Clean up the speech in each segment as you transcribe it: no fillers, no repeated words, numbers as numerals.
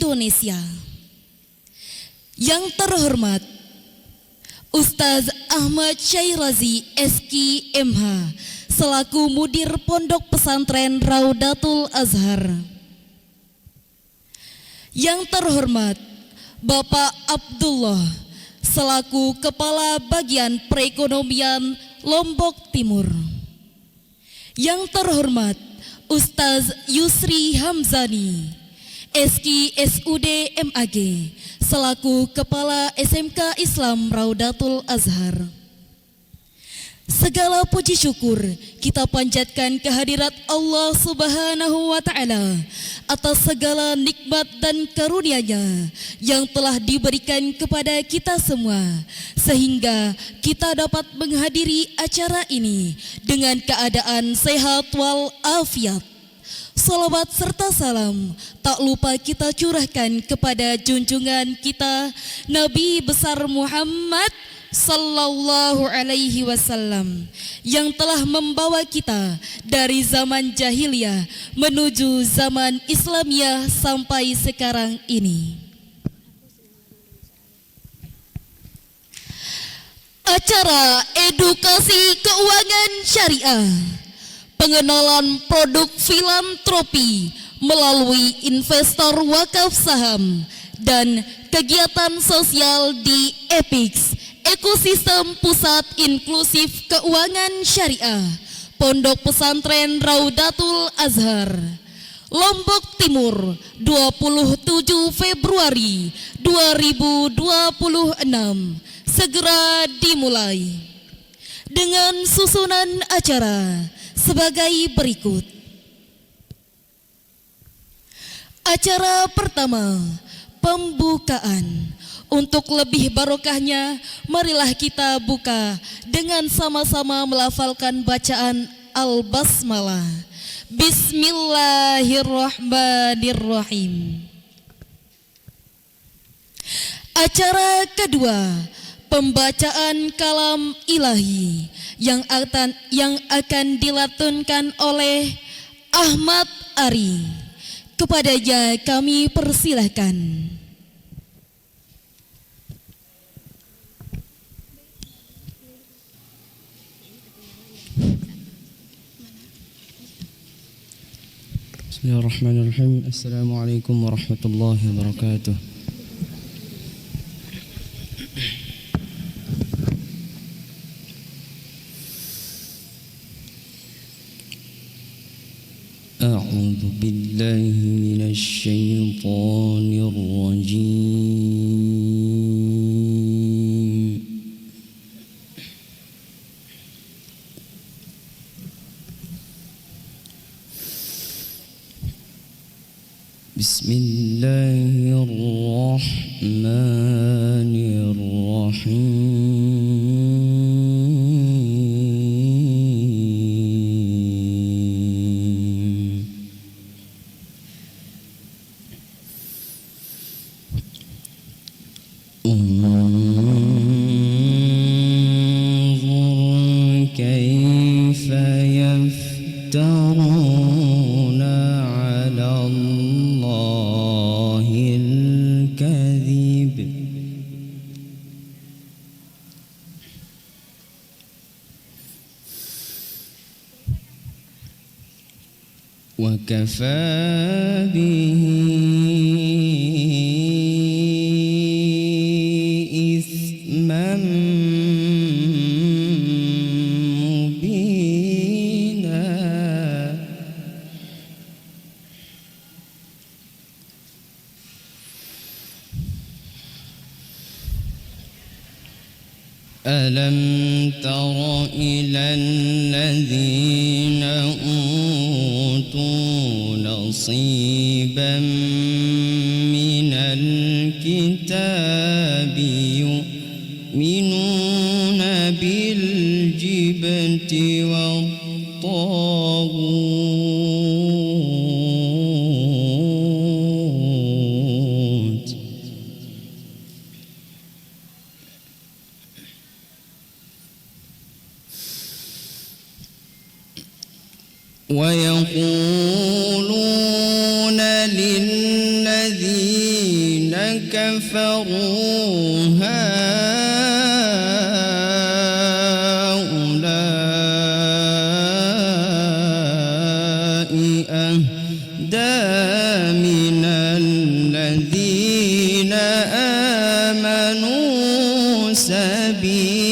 Indonesia. Yang terhormat Ustaz Ahmad Syairazi SK MH selaku Mudir Pondok Pesantren Raudatul Azhar. Yang terhormat Bapak Abdullah selaku Kepala Bagian Perekonomian Lombok Timur. Yang terhormat Ustaz Yusri Hamzani SK SUD MAG selaku Kepala SMK Islam Raudatul Azhar. Segala puji syukur kita panjatkan kehadirat Allah Subhanahu wa Ta'ala atas segala nikmat dan karunia-Nya yang telah diberikan kepada kita semua, sehingga kita dapat menghadiri acara ini dengan keadaan sehat walafiat. Salawat serta salam tak lupa kita curahkan kepada junjungan kita Nabi besar Muhammad Sallallahu Alaihi Wasallam yang telah membawa kita dari zaman jahiliyah menuju zaman Islamiyah sampai sekarang ini. Acara edukasi keuangan syariah, pengenalan produk filantropi melalui investor wakaf saham, dan kegiatan sosial di EPIX, Ekosistem Pusat Inklusif Keuangan Syariah, Pondok Pesantren Raudatul Azhar, Lombok Timur, 27 Februari 2026, segera dimulai dengan susunan acara sebagai berikut. Acara pertama, pembukaan. Untuk lebih barokahnya, marilah kita buka dengan sama-sama melafalkan bacaan Al-Basmalah. Bismillahirrahmanirrahim. Acara kedua, pembacaan kalam ilahi yang akan dilatunkan oleh Ahmad Ari. Kepadanya kami persilahkan. Bismillahirrahmanirrahim. Assalamualaikum warahmatullahi wabarakatuh. A'udzu billahi minasy syaithanir rajim. Bismillahirrahmanirrahim. Unzur kaifa yaftaruna 'ala Allahil kadhib wa kafaa bihi ithman mubina. Alam tara ilal ladzina utu nasiban minal kitabi yu'minuna bil jibti wat taghut wa yaquluna lilladzi الذين كفروا هؤلاء أهدى من الذين آمنوا سبيلا.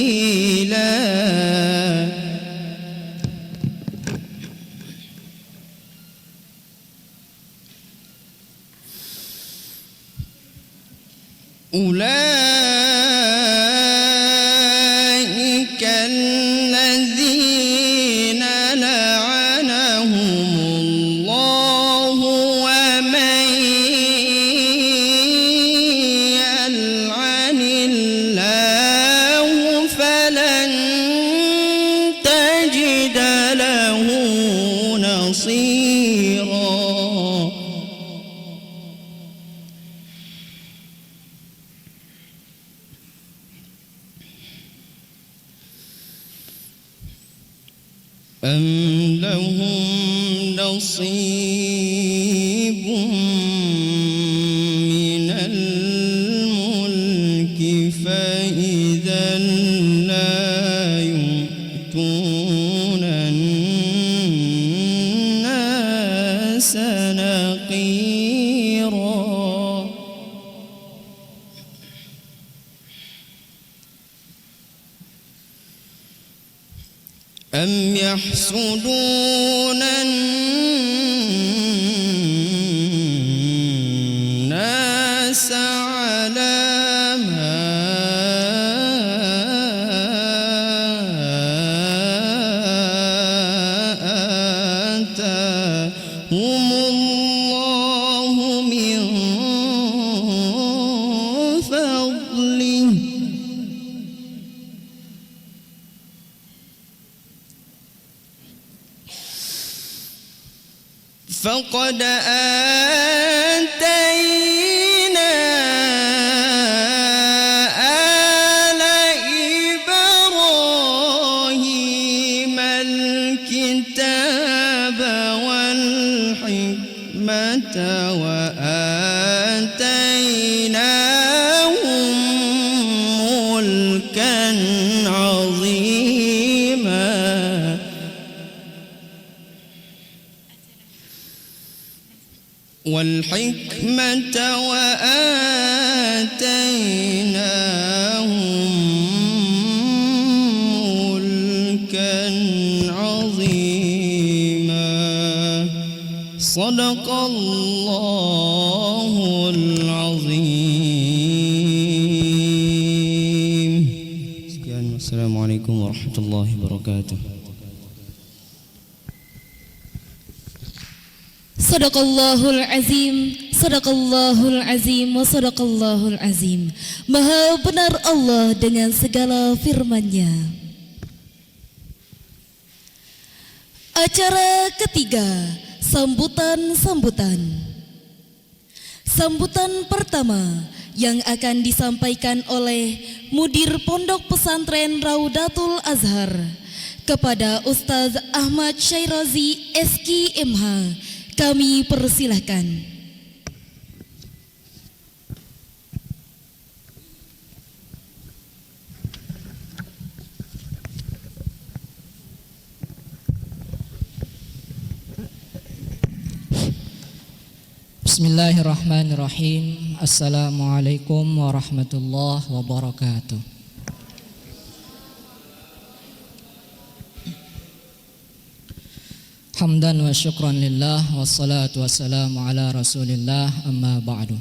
أولئك الذين لعنهم الله ومن يلعن الله فلن تجد له نصيرا. أم لهم نصيب من الملك فإذا لا يؤتون الناس نقيرا. أم يحسدون الناس على ما آتاهم الله من فضله فقد آتينا آل إبراهيم الكتاب والحكمة وآتيناهم ملكا عظيما. والحكمة وآتيناهم ملكا عظيما. صدق الله العظيم. السلام عليكم ورحمة الله وبركاته. Sadaqallahul azim, sadaqallahul azim, wa sadaqallahul azim. Maha benar Allah dengan segala firman-Nya. Acara ketiga, sambutan-sambutan. Sambutan pertama yang akan disampaikan oleh Mudir Pondok Pesantren Raudatul Azhar kepada Ustaz Ahmad Syairazi SK MH. Kami persilahkan. Bismillahirrahmanirrahim. Assalamualaikum warahmatullahi wabarakatuh. Hamdan wa syukran lillah, wassalatu wassalamu ala rasulillah, amma ba'du.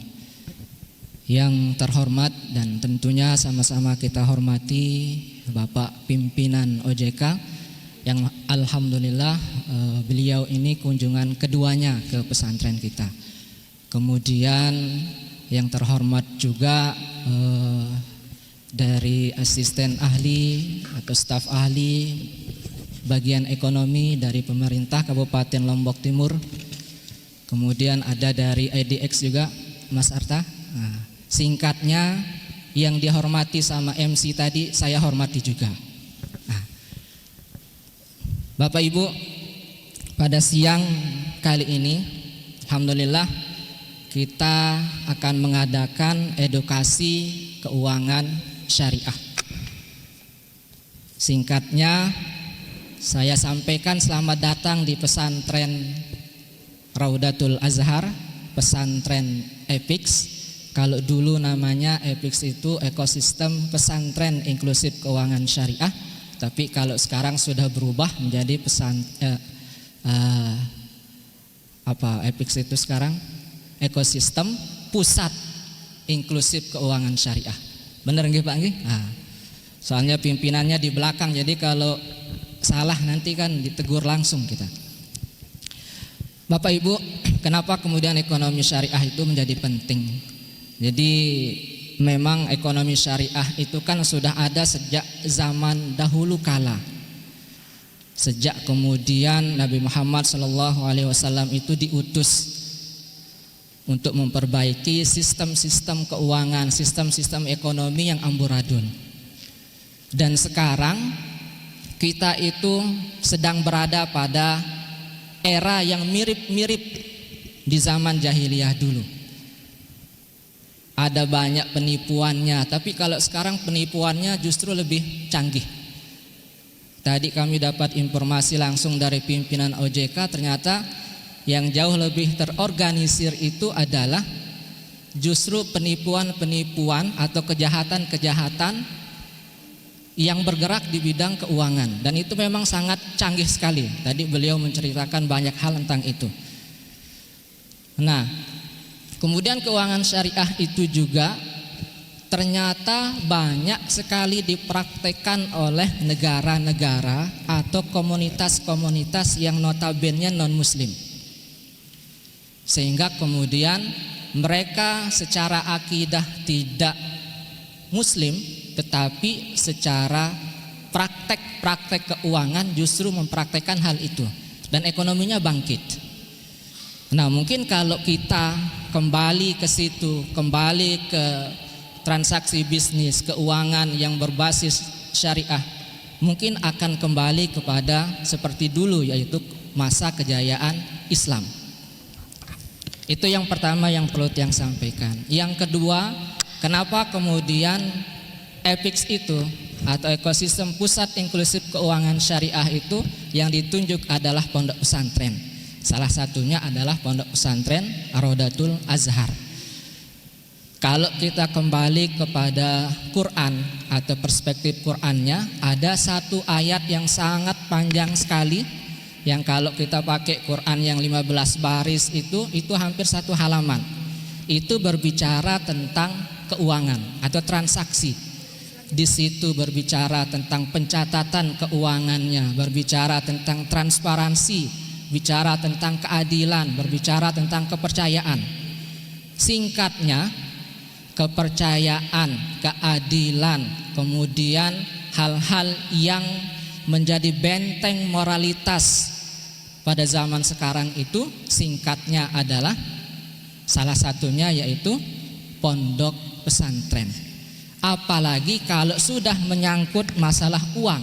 Yang terhormat dan tentunya sama-sama kita hormati Bapak Pimpinan OJK yang alhamdulillah beliau ini kunjungan keduanya ke pesantren kita. Kemudian yang terhormat juga dari asisten ahli atau staf ahli bagian ekonomi dari pemerintah Kabupaten Lombok Timur. Kemudian ada dari IDX juga Mas Arta. Nah, singkatnya yang dihormati sama MC tadi saya hormati juga. Nah, Bapak Ibu, pada siang kali ini alhamdulillah kita akan mengadakan edukasi keuangan syariah. Singkatnya, saya sampaikan selamat datang di pesantren Raudatul Azhar, pesantren EPIX. Kalau dulu namanya EPIX itu ekosistem pesantren inklusif keuangan syariah, tapi kalau sekarang sudah berubah menjadi EPIX itu sekarang ekosistem pusat inklusif keuangan syariah. Bener nggih Pak nggih? Nah, soalnya pimpinannya di belakang, jadi kalau salah nanti kan ditegur langsung kita. Bapak Ibu, kenapa kemudian ekonomi syariah itu menjadi penting? Jadi memang ekonomi syariah itu kan sudah ada sejak zaman dahulu kala. Sejak kemudian Nabi Muhammad SAW itu diutus untuk memperbaiki sistem-sistem keuangan, sistem-sistem ekonomi yang amburadul. Dan sekarang kita itu sedang berada pada era yang mirip-mirip di zaman jahiliyah dulu. Ada banyak penipuannya, tapi kalau sekarang penipuannya justru lebih canggih. Tadi kami dapat informasi langsung dari pimpinan OJK, ternyata yang jauh lebih terorganisir itu adalah justru penipuan-penipuan atau kejahatan-kejahatan yang bergerak di bidang keuangan, dan itu memang sangat canggih sekali. Tadi beliau menceritakan banyak hal tentang itu. Nah, kemudian keuangan syariah itu juga ternyata banyak sekali dipraktekkan oleh negara-negara atau komunitas-komunitas yang notabene non-muslim. Sehingga kemudian mereka secara akidah tidak muslim, tetapi secara praktek keuangan justru mempraktekkan hal itu, dan ekonominya bangkit. Nah, mungkin kalau kita kembali ke situ, kembali ke transaksi bisnis keuangan yang berbasis syariah, mungkin akan kembali kepada seperti dulu, yaitu masa kejayaan Islam. Itu yang pertama yang perlu yang sampaikan. Yang kedua, kenapa kemudian EPIX itu atau ekosistem pusat inklusif keuangan syariah itu yang ditunjuk adalah pondok pesantren. Salah satunya adalah pondok pesantren Raudatul Azhar. Kalau kita kembali kepada Quran atau perspektif Qurannya, ada satu ayat yang sangat panjang sekali, yang kalau kita pakai Quran yang 15 baris itu hampir satu halaman. Itu berbicara tentang keuangan atau transaksi. Di situ berbicara tentang pencatatan keuangannya, berbicara tentang transparansi, bicara tentang keadilan, berbicara tentang kepercayaan. Singkatnya, kepercayaan, keadilan, kemudian hal-hal yang menjadi benteng moralitas pada zaman sekarang itu, singkatnya adalah salah satunya yaitu pondok pesantren. Apalagi kalau sudah menyangkut masalah uang,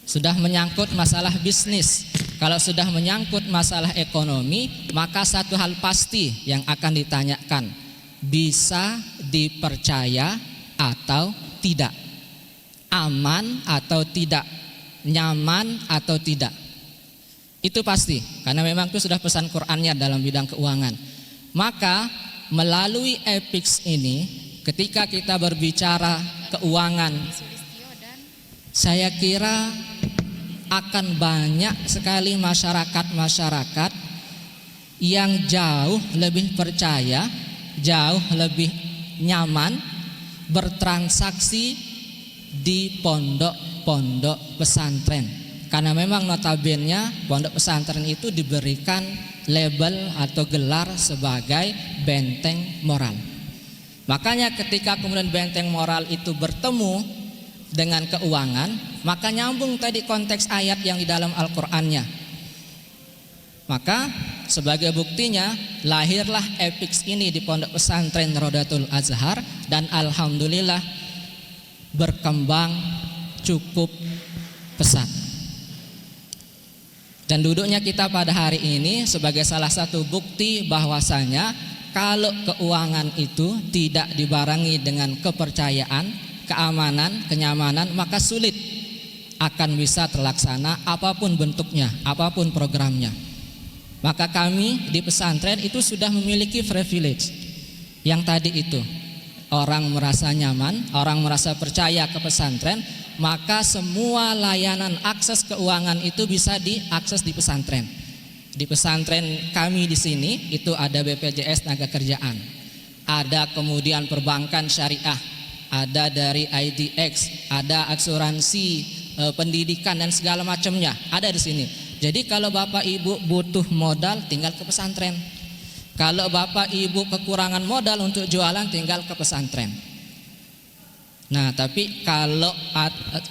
sudah menyangkut masalah bisnis, kalau sudah menyangkut masalah ekonomi, maka satu hal pasti yang akan ditanyakan, bisa dipercaya atau tidak, aman atau tidak, nyaman atau tidak. Itu pasti, karena memang itu sudah pesan Qur'annya dalam bidang keuangan. Maka melalui EPIX ini, ketika kita berbicara keuangan, saya kira akan banyak sekali masyarakat yang jauh lebih percaya, jauh lebih nyaman bertransaksi di pondok-pondok pesantren. Karena memang notabene pondok pesantren itu diberikan label atau gelar sebagai benteng moral. Makanya ketika kemudian benteng moral itu bertemu dengan keuangan, maka nyambung tadi konteks ayat yang di dalam Al-Qur'annya. Maka sebagai buktinya lahirlah EPIX ini di pondok pesantren Raudatul Azhar, dan alhamdulillah berkembang cukup pesat. Dan duduknya kita pada hari ini sebagai salah satu bukti bahwasanya kalau keuangan itu tidak dibarengi dengan kepercayaan, keamanan, kenyamanan, maka sulit akan bisa terlaksana apapun bentuknya, apapun programnya. Maka kami di pesantren itu sudah memiliki privilege yang tadi itu. Orang merasa nyaman, orang merasa percaya ke pesantren, maka semua layanan akses keuangan itu bisa diakses di pesantren. Di pesantren kami di sini itu ada BPJS Tenaga Kerjaan, ada kemudian perbankan syariah, ada dari IDX, ada asuransi pendidikan dan segala macamnya ada di sini. Jadi kalau Bapak Ibu butuh modal tinggal ke pesantren. Kalau Bapak Ibu kekurangan modal untuk jualan tinggal ke pesantren. Nah, tapi kalau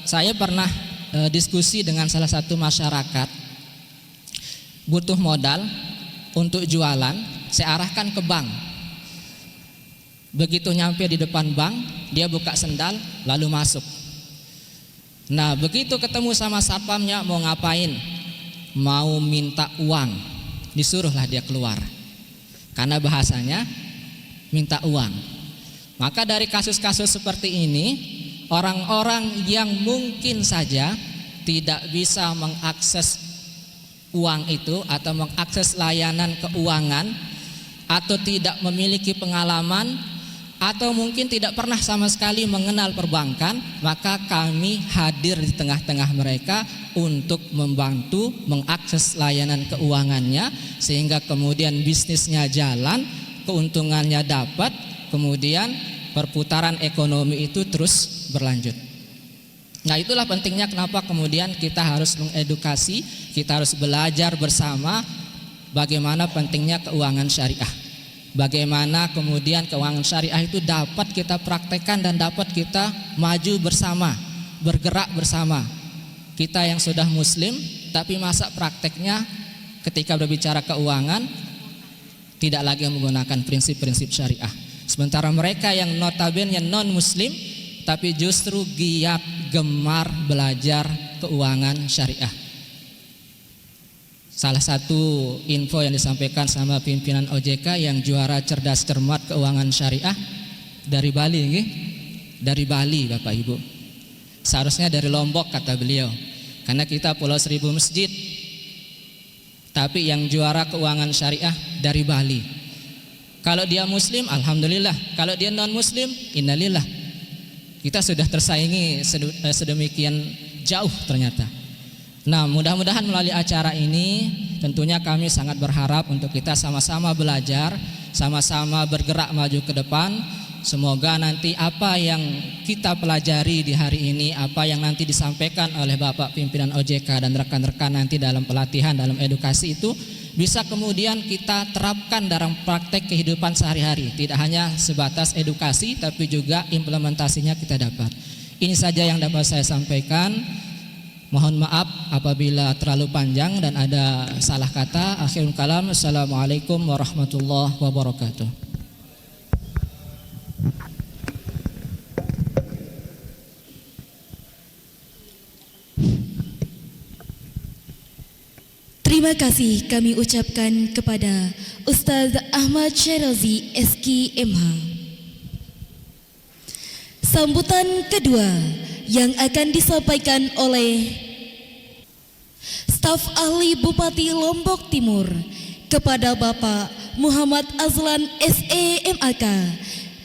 saya pernah diskusi dengan salah satu masyarakat butuh modal untuk jualan, saya arahkan ke bank. Begitu nyampe di depan bank, dia buka sendal lalu masuk. Nah, begitu ketemu sama satpamnya mau ngapain? Mau minta uang, disuruhlah dia keluar. Karena bahasanya minta uang. Maka dari kasus-kasus seperti ini, orang-orang yang mungkin saja tidak bisa mengakses uang itu atau mengakses layanan keuangan, atau tidak memiliki pengalaman, atau mungkin tidak pernah sama sekali mengenal perbankan, maka kami hadir di tengah-tengah mereka untuk membantu mengakses layanan keuangannya sehingga kemudian bisnisnya jalan, keuntungannya dapat, kemudian perputaran ekonomi itu terus berlanjut. Nah, itulah pentingnya kenapa kemudian kita harus mengedukasi, kita harus belajar bersama bagaimana pentingnya keuangan syariah. Bagaimana kemudian keuangan syariah itu dapat kita praktekkan dan dapat kita maju bersama, bergerak bersama. Kita yang sudah muslim tapi masa prakteknya ketika berbicara keuangan tidak lagi menggunakan prinsip-prinsip syariah. Sementara mereka yang notabene non muslim tapi justru giat gemar belajar keuangan syariah. Salah satu info yang disampaikan sama pimpinan OJK yang juara cerdas cermat keuangan syariah dari Bali, nggih? Dari Bali, Bapak Ibu. Seharusnya dari Lombok kata beliau. Karena kita Pulau Seribu Masjid. Tapi yang juara keuangan syariah dari Bali. Kalau dia muslim, alhamdulillah. Kalau dia non muslim, innalillah. Kita sudah tersaingi sedemikian jauh ternyata. Nah, mudah-mudahan melalui acara ini tentunya kami sangat berharap untuk kita sama-sama belajar, sama-sama bergerak maju ke depan. Semoga nanti apa yang kita pelajari di hari ini, apa yang nanti disampaikan oleh Bapak pimpinan OJK dan rekan-rekan nanti dalam pelatihan, dalam edukasi itu bisa kemudian kita terapkan dalam praktek kehidupan sehari-hari. Tidak hanya sebatas edukasi tapi juga implementasinya kita dapat. Ini saja yang dapat saya sampaikan. Mohon maaf apabila terlalu panjang dan ada salah kata. Akhirul kalam. Assalamualaikum warahmatullahi wabarakatuh. Terima kasih kami ucapkan kepada Ustaz Ahmad Syarazi SKMH. Sambutan kedua yang akan disampaikan oleh staf ahli Bupati Lombok Timur kepada Bapak Muhammad Azlan SEMAK.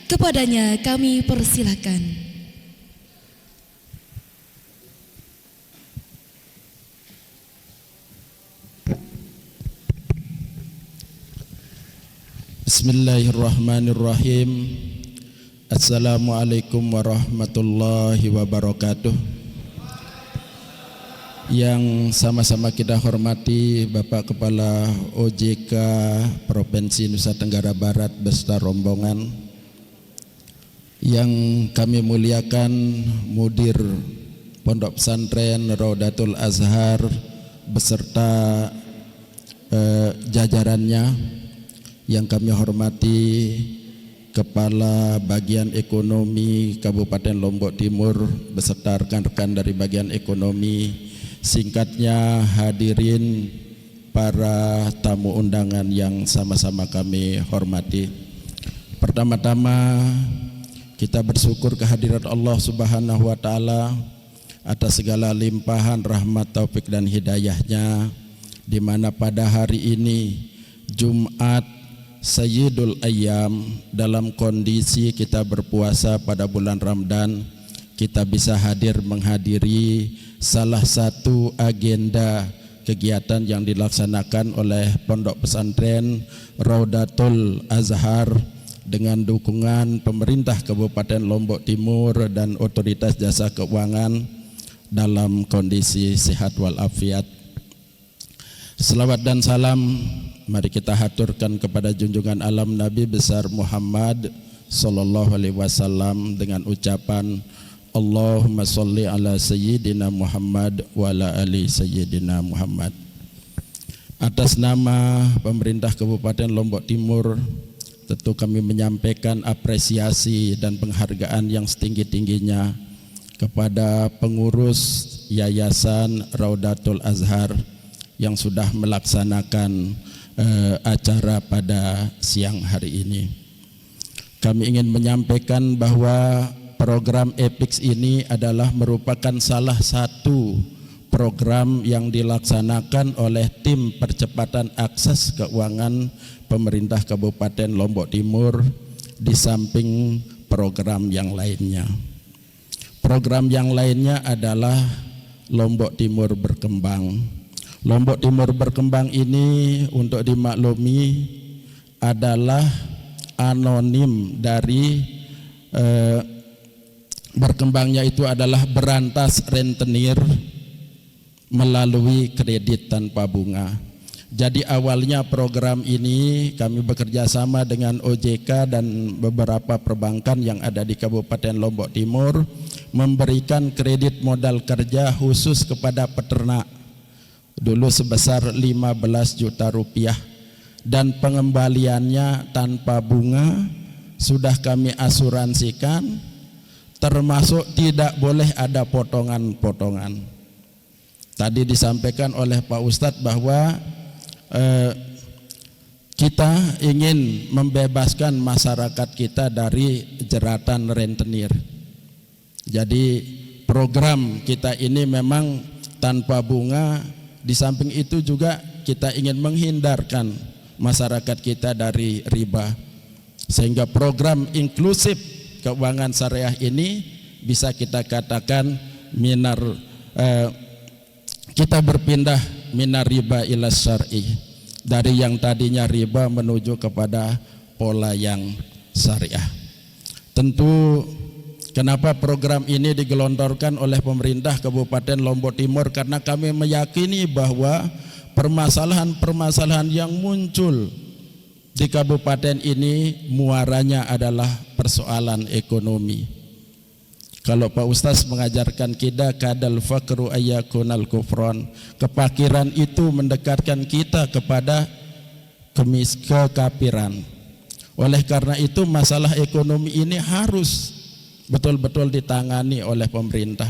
Kepadanya kami persilakan. Bismillahirrahmanirrahim. Assalamualaikum warahmatullahi wabarakatuh. Yang sama-sama kita hormati Bapak Kepala OJK Provinsi Nusa Tenggara Barat beserta rombongan, yang kami muliakan Mudir Pondok Pesantren Raudatul Azhar beserta jajarannya, yang kami hormati Kepala Bagian Ekonomi Kabupaten Lombok Timur beserta rekan-rekan dari bagian ekonomi, Singkatnya, hadirin para tamu undangan yang sama-sama kami hormati. Pertama-tama kita bersyukur kehadirat Allah Subhanahu wa taala atas segala limpahan rahmat, taufik dan hidayahnya, di mana pada hari ini Jumat Sayyidul Ayyam, dalam kondisi kita berpuasa pada bulan Ramadan, kita bisa hadir menghadiri salah satu agenda kegiatan yang dilaksanakan oleh Pondok Pesantren Raudatul Azhar dengan dukungan pemerintah Kabupaten Lombok Timur dan Otoritas Jasa Keuangan dalam kondisi sehat walafiat. Selawat dan salam mari kita haturkan kepada junjungan alam Nabi besar Muhammad sallallahu alaihi wasallam dengan ucapan Allahumma sholli ala sayyidina Muhammad wa ala ali sayyidina Muhammad. Atas nama pemerintah Kabupaten Lombok Timur, tentu kami menyampaikan apresiasi dan penghargaan yang setinggi-tingginya kepada pengurus Yayasan Raudatul Azhar yang sudah melaksanakan acara pada siang hari ini. Kami ingin menyampaikan bahwa program EPIX ini adalah merupakan salah satu program yang dilaksanakan oleh tim percepatan akses keuangan pemerintah Kabupaten Lombok Timur di samping program yang lainnya. Program yang lainnya adalah Lombok Timur Berkembang. Lombok Timur Berkembang ini untuk dimaklumi adalah anonim dari berkembangnya itu adalah berantas rentenir melalui kredit tanpa bunga. Jadi awalnya program ini kami bekerja sama dengan OJK dan beberapa perbankan yang ada di Kabupaten Lombok Timur memberikan kredit modal kerja khusus kepada peternak dulu sebesar 15 juta rupiah dan pengembaliannya tanpa bunga sudah kami asuransikan, termasuk tidak boleh ada potongan-potongan. Tadi disampaikan oleh Pak Ustadz bahwa kita ingin membebaskan masyarakat kita dari jeratan rentenir. Jadi program kita ini memang tanpa bunga. Di samping itu juga kita ingin menghindarkan masyarakat kita dari riba, sehingga program inklusif keuangan syariah ini bisa kita katakan kita berpindah minar riba ila syar'i, dari yang tadinya riba menuju kepada pola yang syariah. Tentu kenapa program ini digelontorkan oleh pemerintah Kabupaten Lombok Timur, karena kami meyakini bahwa permasalahan-permasalahan yang muncul di kabupaten ini muaranya adalah persoalan ekonomi. Kalau Pak Ustaz mengajarkan kita kadal fakru ayyakunal kufron, kefakiran itu mendekatkan kita kepada kekafiran. Oleh karena itu masalah ekonomi ini harus betul-betul ditangani oleh pemerintah.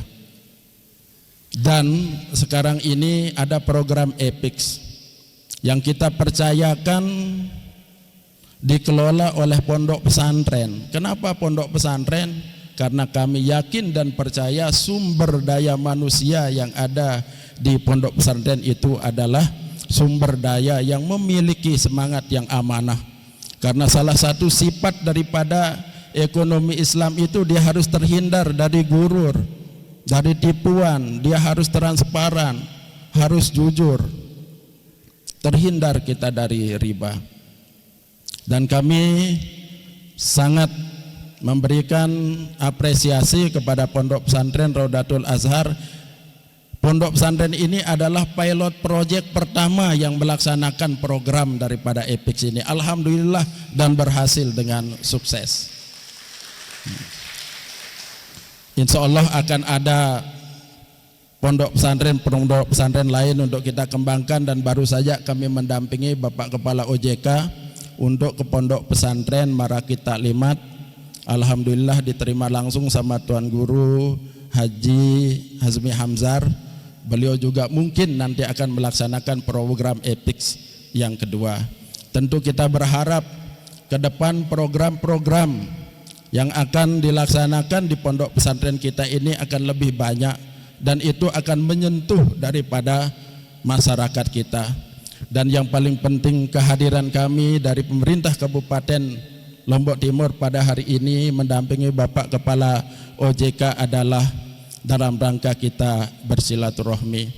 Dan sekarang ini ada program EPIX yang kita percayakan dikelola oleh pondok pesantren. Kenapa pondok pesantren? Karena kami yakin dan percaya sumber daya manusia yang ada di pondok pesantren itu adalah sumber daya yang memiliki semangat yang amanah. Karena salah satu sifat daripada ekonomi Islam itu dia harus terhindar dari gurur, dari tipuan, dia harus transparan, harus jujur, terhindar kita dari riba. Dan kami sangat memberikan apresiasi kepada Pondok Pesantren Raudatul Azhar. Pondok pesantren ini adalah pilot project pertama yang melaksanakan program daripada EPIX ini. Alhamdulillah, dan berhasil dengan sukses. Insya Allah akan ada pondok pesantren lain untuk kita kembangkan, dan baru saja kami mendampingi Bapak Kepala OJK untuk ke pondok pesantren Maraki Taklimat. Alhamdulillah diterima langsung sama Tuan Guru Haji Hazmi Hamzar beliau juga mungkin nanti akan melaksanakan program EPIX yang kedua. Tentu kita berharap ke depan program-program yang akan dilaksanakan di pondok pesantren kita ini akan lebih banyak, dan itu akan menyentuh daripada masyarakat kita. Dan yang paling penting, kehadiran kami dari pemerintah Kabupaten Lombok Timur pada hari ini mendampingi Bapak Kepala OJK adalah dalam rangka kita bersilaturahmi.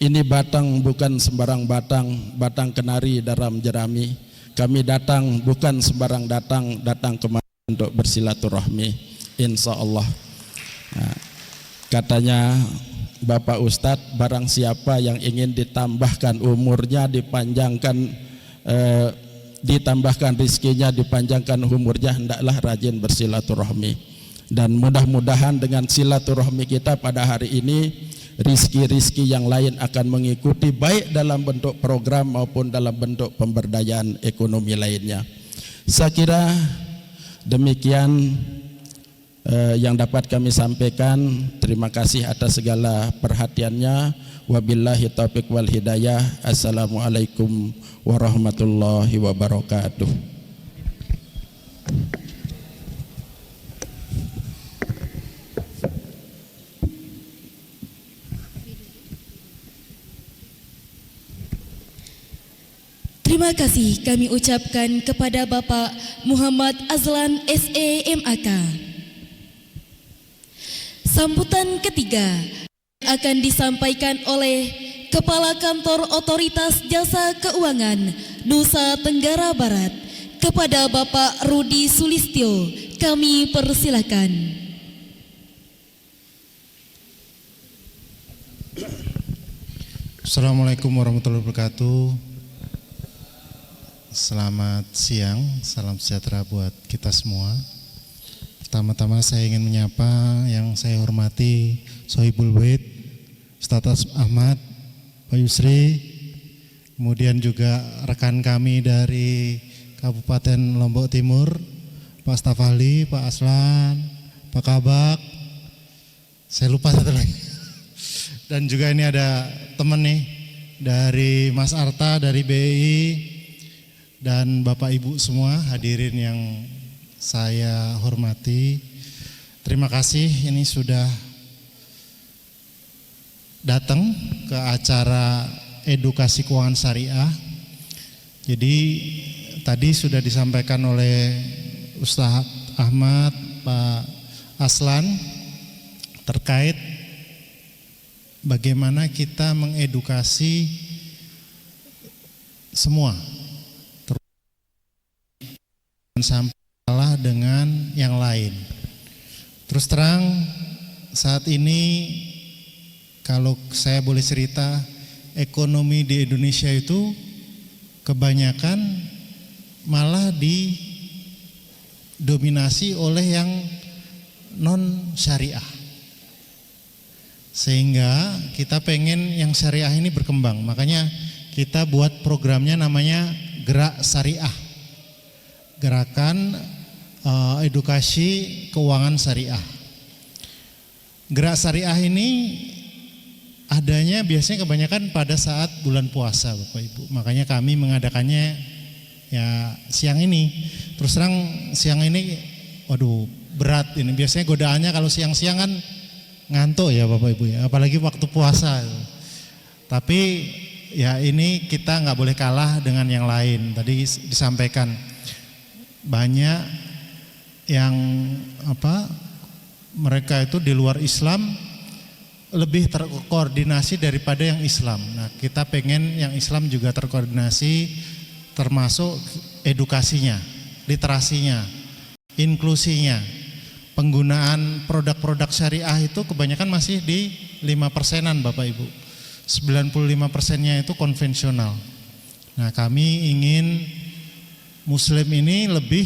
Ini batang bukan sembarang batang, batang kenari dalam jerami. Kami datang bukan sembarang datang kemari untuk bersilaturahmi, insya Allah. Nah, katanya Bapak Ustadz, barang siapa yang ingin ditambahkan umurnya, ditambahkan rizkinya, dipanjangkan umurnya, hendaklah rajin bersilaturahmi. Dan mudah-mudahan dengan silaturahmi kita pada hari ini, rizki-rizki yang lain akan mengikuti, baik dalam bentuk program maupun dalam bentuk pemberdayaan ekonomi lainnya. Saya kira demikian yang dapat kami sampaikan. Terima kasih atas segala perhatiannya. Wabillahi taufiq wal hidayah. Assalamualaikum warahmatullahi wabarakatuh. Terima kasih kami ucapkan kepada Bapak Muhammad Azlan SEMAK. Sambutan ketiga akan disampaikan oleh Kepala Kantor Otoritas Jasa Keuangan Nusa Tenggara Barat kepada Bapak Rudi Sulistyo. Kami persilakan. Assalamualaikum warahmatullahi wabarakatuh. Selamat siang, salam sejahtera buat kita semua. Pertama-tama saya ingin menyapa yang saya hormati Sohibul Bait, Ustadz Ahmad, Pak Yusri, kemudian juga rekan kami dari Kabupaten Lombok Timur, Pak Stafali, Pak Aslan, Pak Kabak, saya lupa satu lagi. Dan juga ini ada teman nih dari Mas Arta dari BI, dan Bapak Ibu semua hadirin yang saya hormati. Terima kasih ini sudah datang ke acara edukasi keuangan syariah. Jadi tadi sudah disampaikan oleh Ustadz Ahmad, Pak Aslan terkait bagaimana kita mengedukasi semua, sampai kalah dengan yang lain. Terus terang saat ini kalau saya boleh cerita, ekonomi di Indonesia itu kebanyakan malah didominasi oleh yang non syariah. Sehingga kita pengen yang syariah ini berkembang. Makanya kita buat programnya namanya Gerak Syariah. Gerakan edukasi keuangan syariah. Gerak syariah ini adanya biasanya kebanyakan pada saat bulan puasa, Bapak Ibu. Makanya kami mengadakannya ya siang ini. Terus terang siang ini, waduh berat ini. Biasanya godaannya kalau siang-siang kan ngantuk ya Bapak Ibu ya. Apalagi waktu puasa. Tapi ya ini kita nggak boleh kalah dengan yang lain. Tadi disampaikan banyak yang mereka itu di luar Islam lebih terkoordinasi daripada yang Islam. Nah, kita pengen yang Islam juga terkoordinasi, termasuk edukasinya, literasinya, inklusinya. Penggunaan produk-produk syariah itu kebanyakan masih di 5%-an Bapak Ibu. 95%-nya itu konvensional. Nah, kami ingin Muslim ini lebih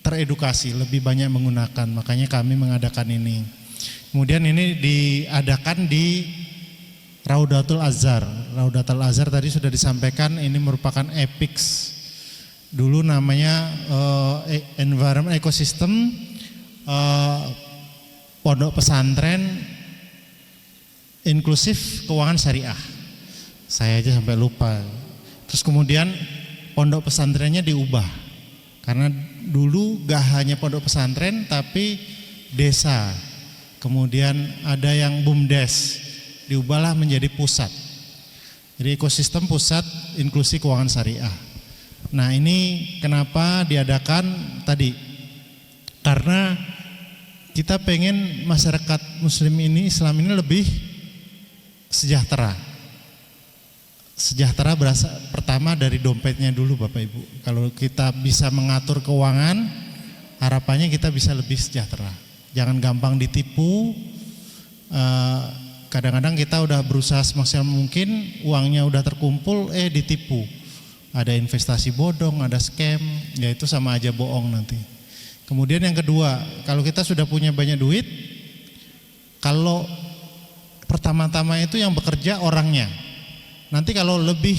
teredukasi, lebih banyak menggunakan, makanya kami mengadakan ini. Kemudian ini diadakan di Raudatul Azhar. Raudatul Azhar tadi sudah disampaikan, ini merupakan EPIX. Dulu namanya Environment Ecosystem Pondok Pesantren inklusif keuangan syariah. Saya aja sampai lupa. Terus kemudian pondok pesantrennya diubah. Karena dulu gak hanya pondok pesantren tapi desa. Kemudian ada yang BUMDes, diubahlah menjadi pusat. Jadi ekosistem pusat inklusi keuangan syariah. Nah, ini kenapa diadakan tadi? Karena kita pengen masyarakat muslim ini, Islam ini lebih sejahtera. Sejahtera berasa pertama dari dompetnya dulu Bapak Ibu. Kalau kita bisa mengatur keuangan, harapannya kita bisa lebih sejahtera. Jangan gampang ditipu. Kadang-kadang kita udah berusaha semaksimal mungkin, uangnya udah terkumpul, ditipu. Ada investasi bodong, ada scam, ya itu sama aja bohong nanti. Kemudian yang kedua, kalau kita sudah punya banyak duit, kalau pertama-tama itu yang bekerja orangnya. Nanti kalau lebih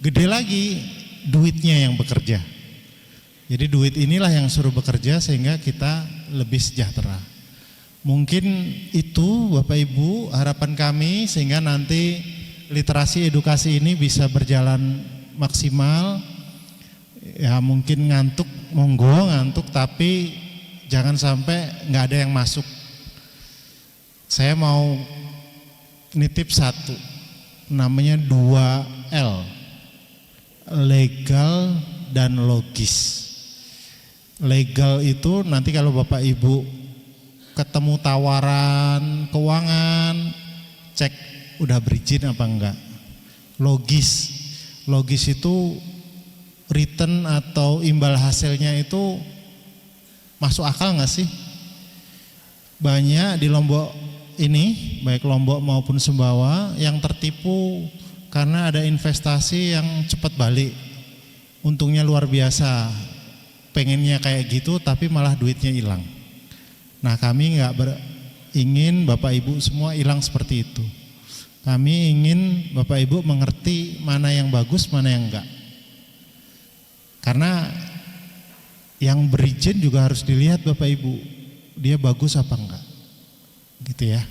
gede lagi, duitnya yang bekerja. Jadi duit inilah yang suruh bekerja sehingga kita lebih sejahtera. Mungkin itu Bapak Ibu harapan kami sehingga nanti literasi edukasi ini bisa berjalan maksimal. Ya mungkin ngantuk, monggo ngantuk, tapi jangan sampai nggak ada yang masuk. Saya mau nitip satu, namanya 2L, legal dan logis. Legal itu nanti kalau Bapak Ibu ketemu tawaran keuangan, cek udah berizin apa enggak. Logis itu return atau imbal hasilnya itu masuk akal nggak sih? Banyak di Lombok ini, baik Lombok maupun Sumbawa, yang tertipu karena ada investasi yang cepat balik. Untungnya luar biasa, pengennya kayak gitu tapi malah duitnya hilang. Nah, kami nggak ingin Bapak Ibu semua hilang seperti itu. Kami ingin Bapak Ibu mengerti mana yang bagus, mana yang enggak. Karena yang berizin juga harus dilihat Bapak Ibu, dia bagus apa enggak. Gitu ya.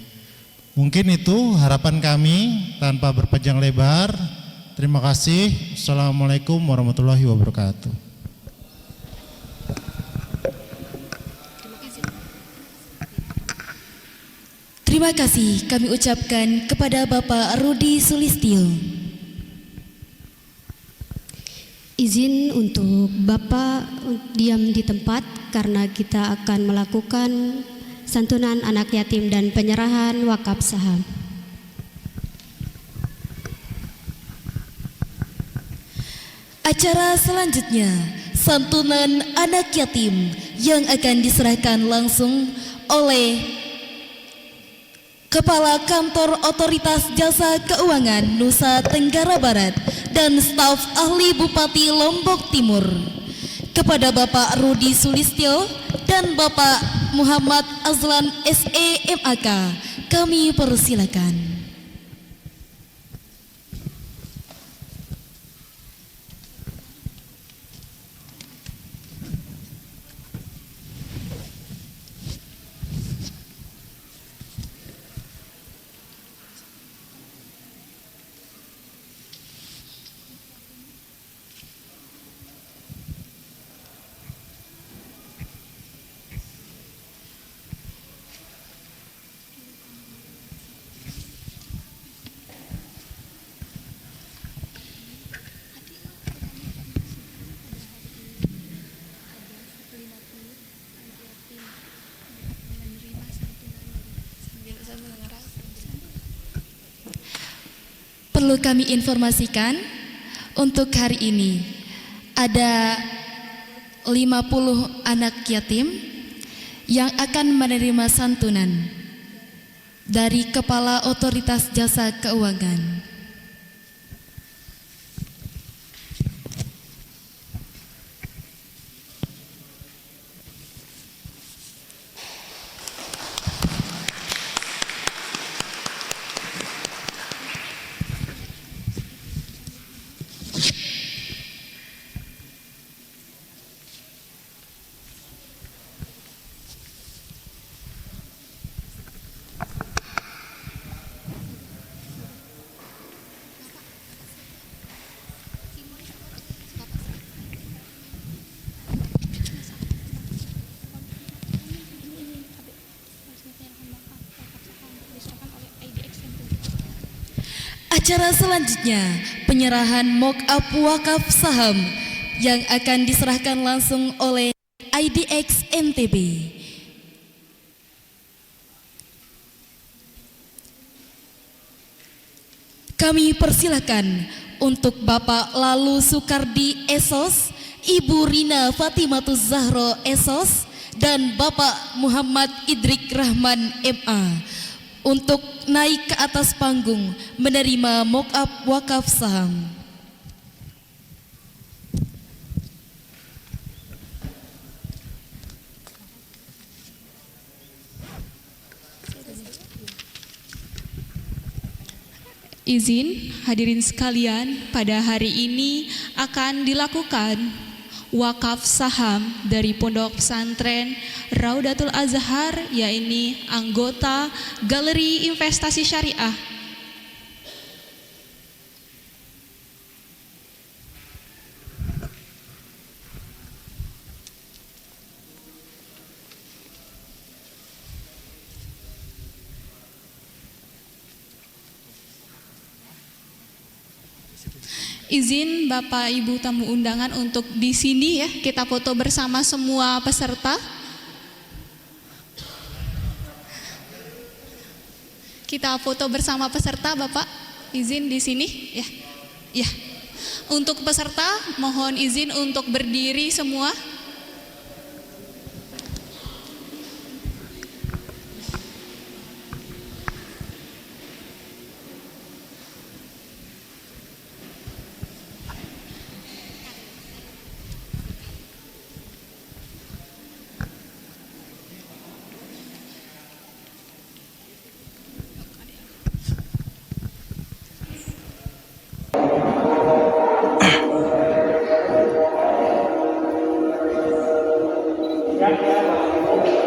Mungkin itu harapan kami tanpa berpanjang lebar. Terima kasih. Assalamualaikum warahmatullahi wabarakatuh. Terima kasih kami ucapkan kepada Bapak Rudi Sulistyo. Izin untuk Bapak diam di tempat karena kita akan melakukan santunan anak yatim dan penyerahan wakaf saham. Acara selanjutnya, santunan anak yatim yang akan diserahkan langsung oleh Kepala Kantor Otoritas Jasa Keuangan Nusa Tenggara Barat dan staf ahli Bupati Lombok Timur kepada Bapak Rudi Sulistyo dan Bapak Muhammad Azlan SEMAK. Kami persilakan. Perlu kami informasikan untuk hari ini ada 50 anak yatim yang akan menerima santunan dari Kepala Otoritas Jasa Keuangan. Acara selanjutnya penyerahan mock-up wakaf saham yang akan diserahkan langsung oleh IDX NTB. Kami persilakan untuk Bapak Lalu Sukardi Esos, Ibu Rina Fatimatuz Zahro Esos, dan Bapak Muhammad Idrik Rahman MA untuk naik ke atas panggung menerima mock-up wakaf saham. Izin hadirin sekalian, pada hari ini akan dilakukan wakaf saham dari Pondok Pesantren Raudatul Azhar, yaitu anggota Galeri Investasi Syariah. Izin Bapak Ibu tamu undangan untuk di sini ya, kita foto bersama semua peserta. Kita foto bersama peserta, Bapak. Izin di sini ya. Ya. Untuk peserta mohon izin untuk berdiri semua.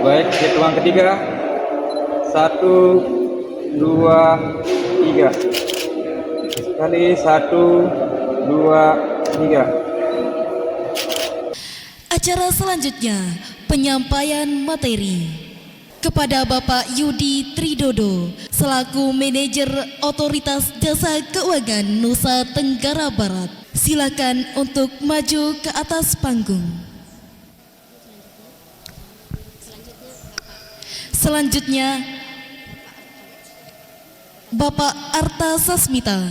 Baik, hitungan ketiga. 1, 2, 3. Sekali 1, 2, 3. Acara selanjutnya penyampaian materi kepada Bapak Yudi Tridodo selaku manajer Otoritas Jasa Keuangan Nusa Tenggara Barat. Silakan untuk maju ke atas panggung. Selanjutnya Bapak Arta Sasmita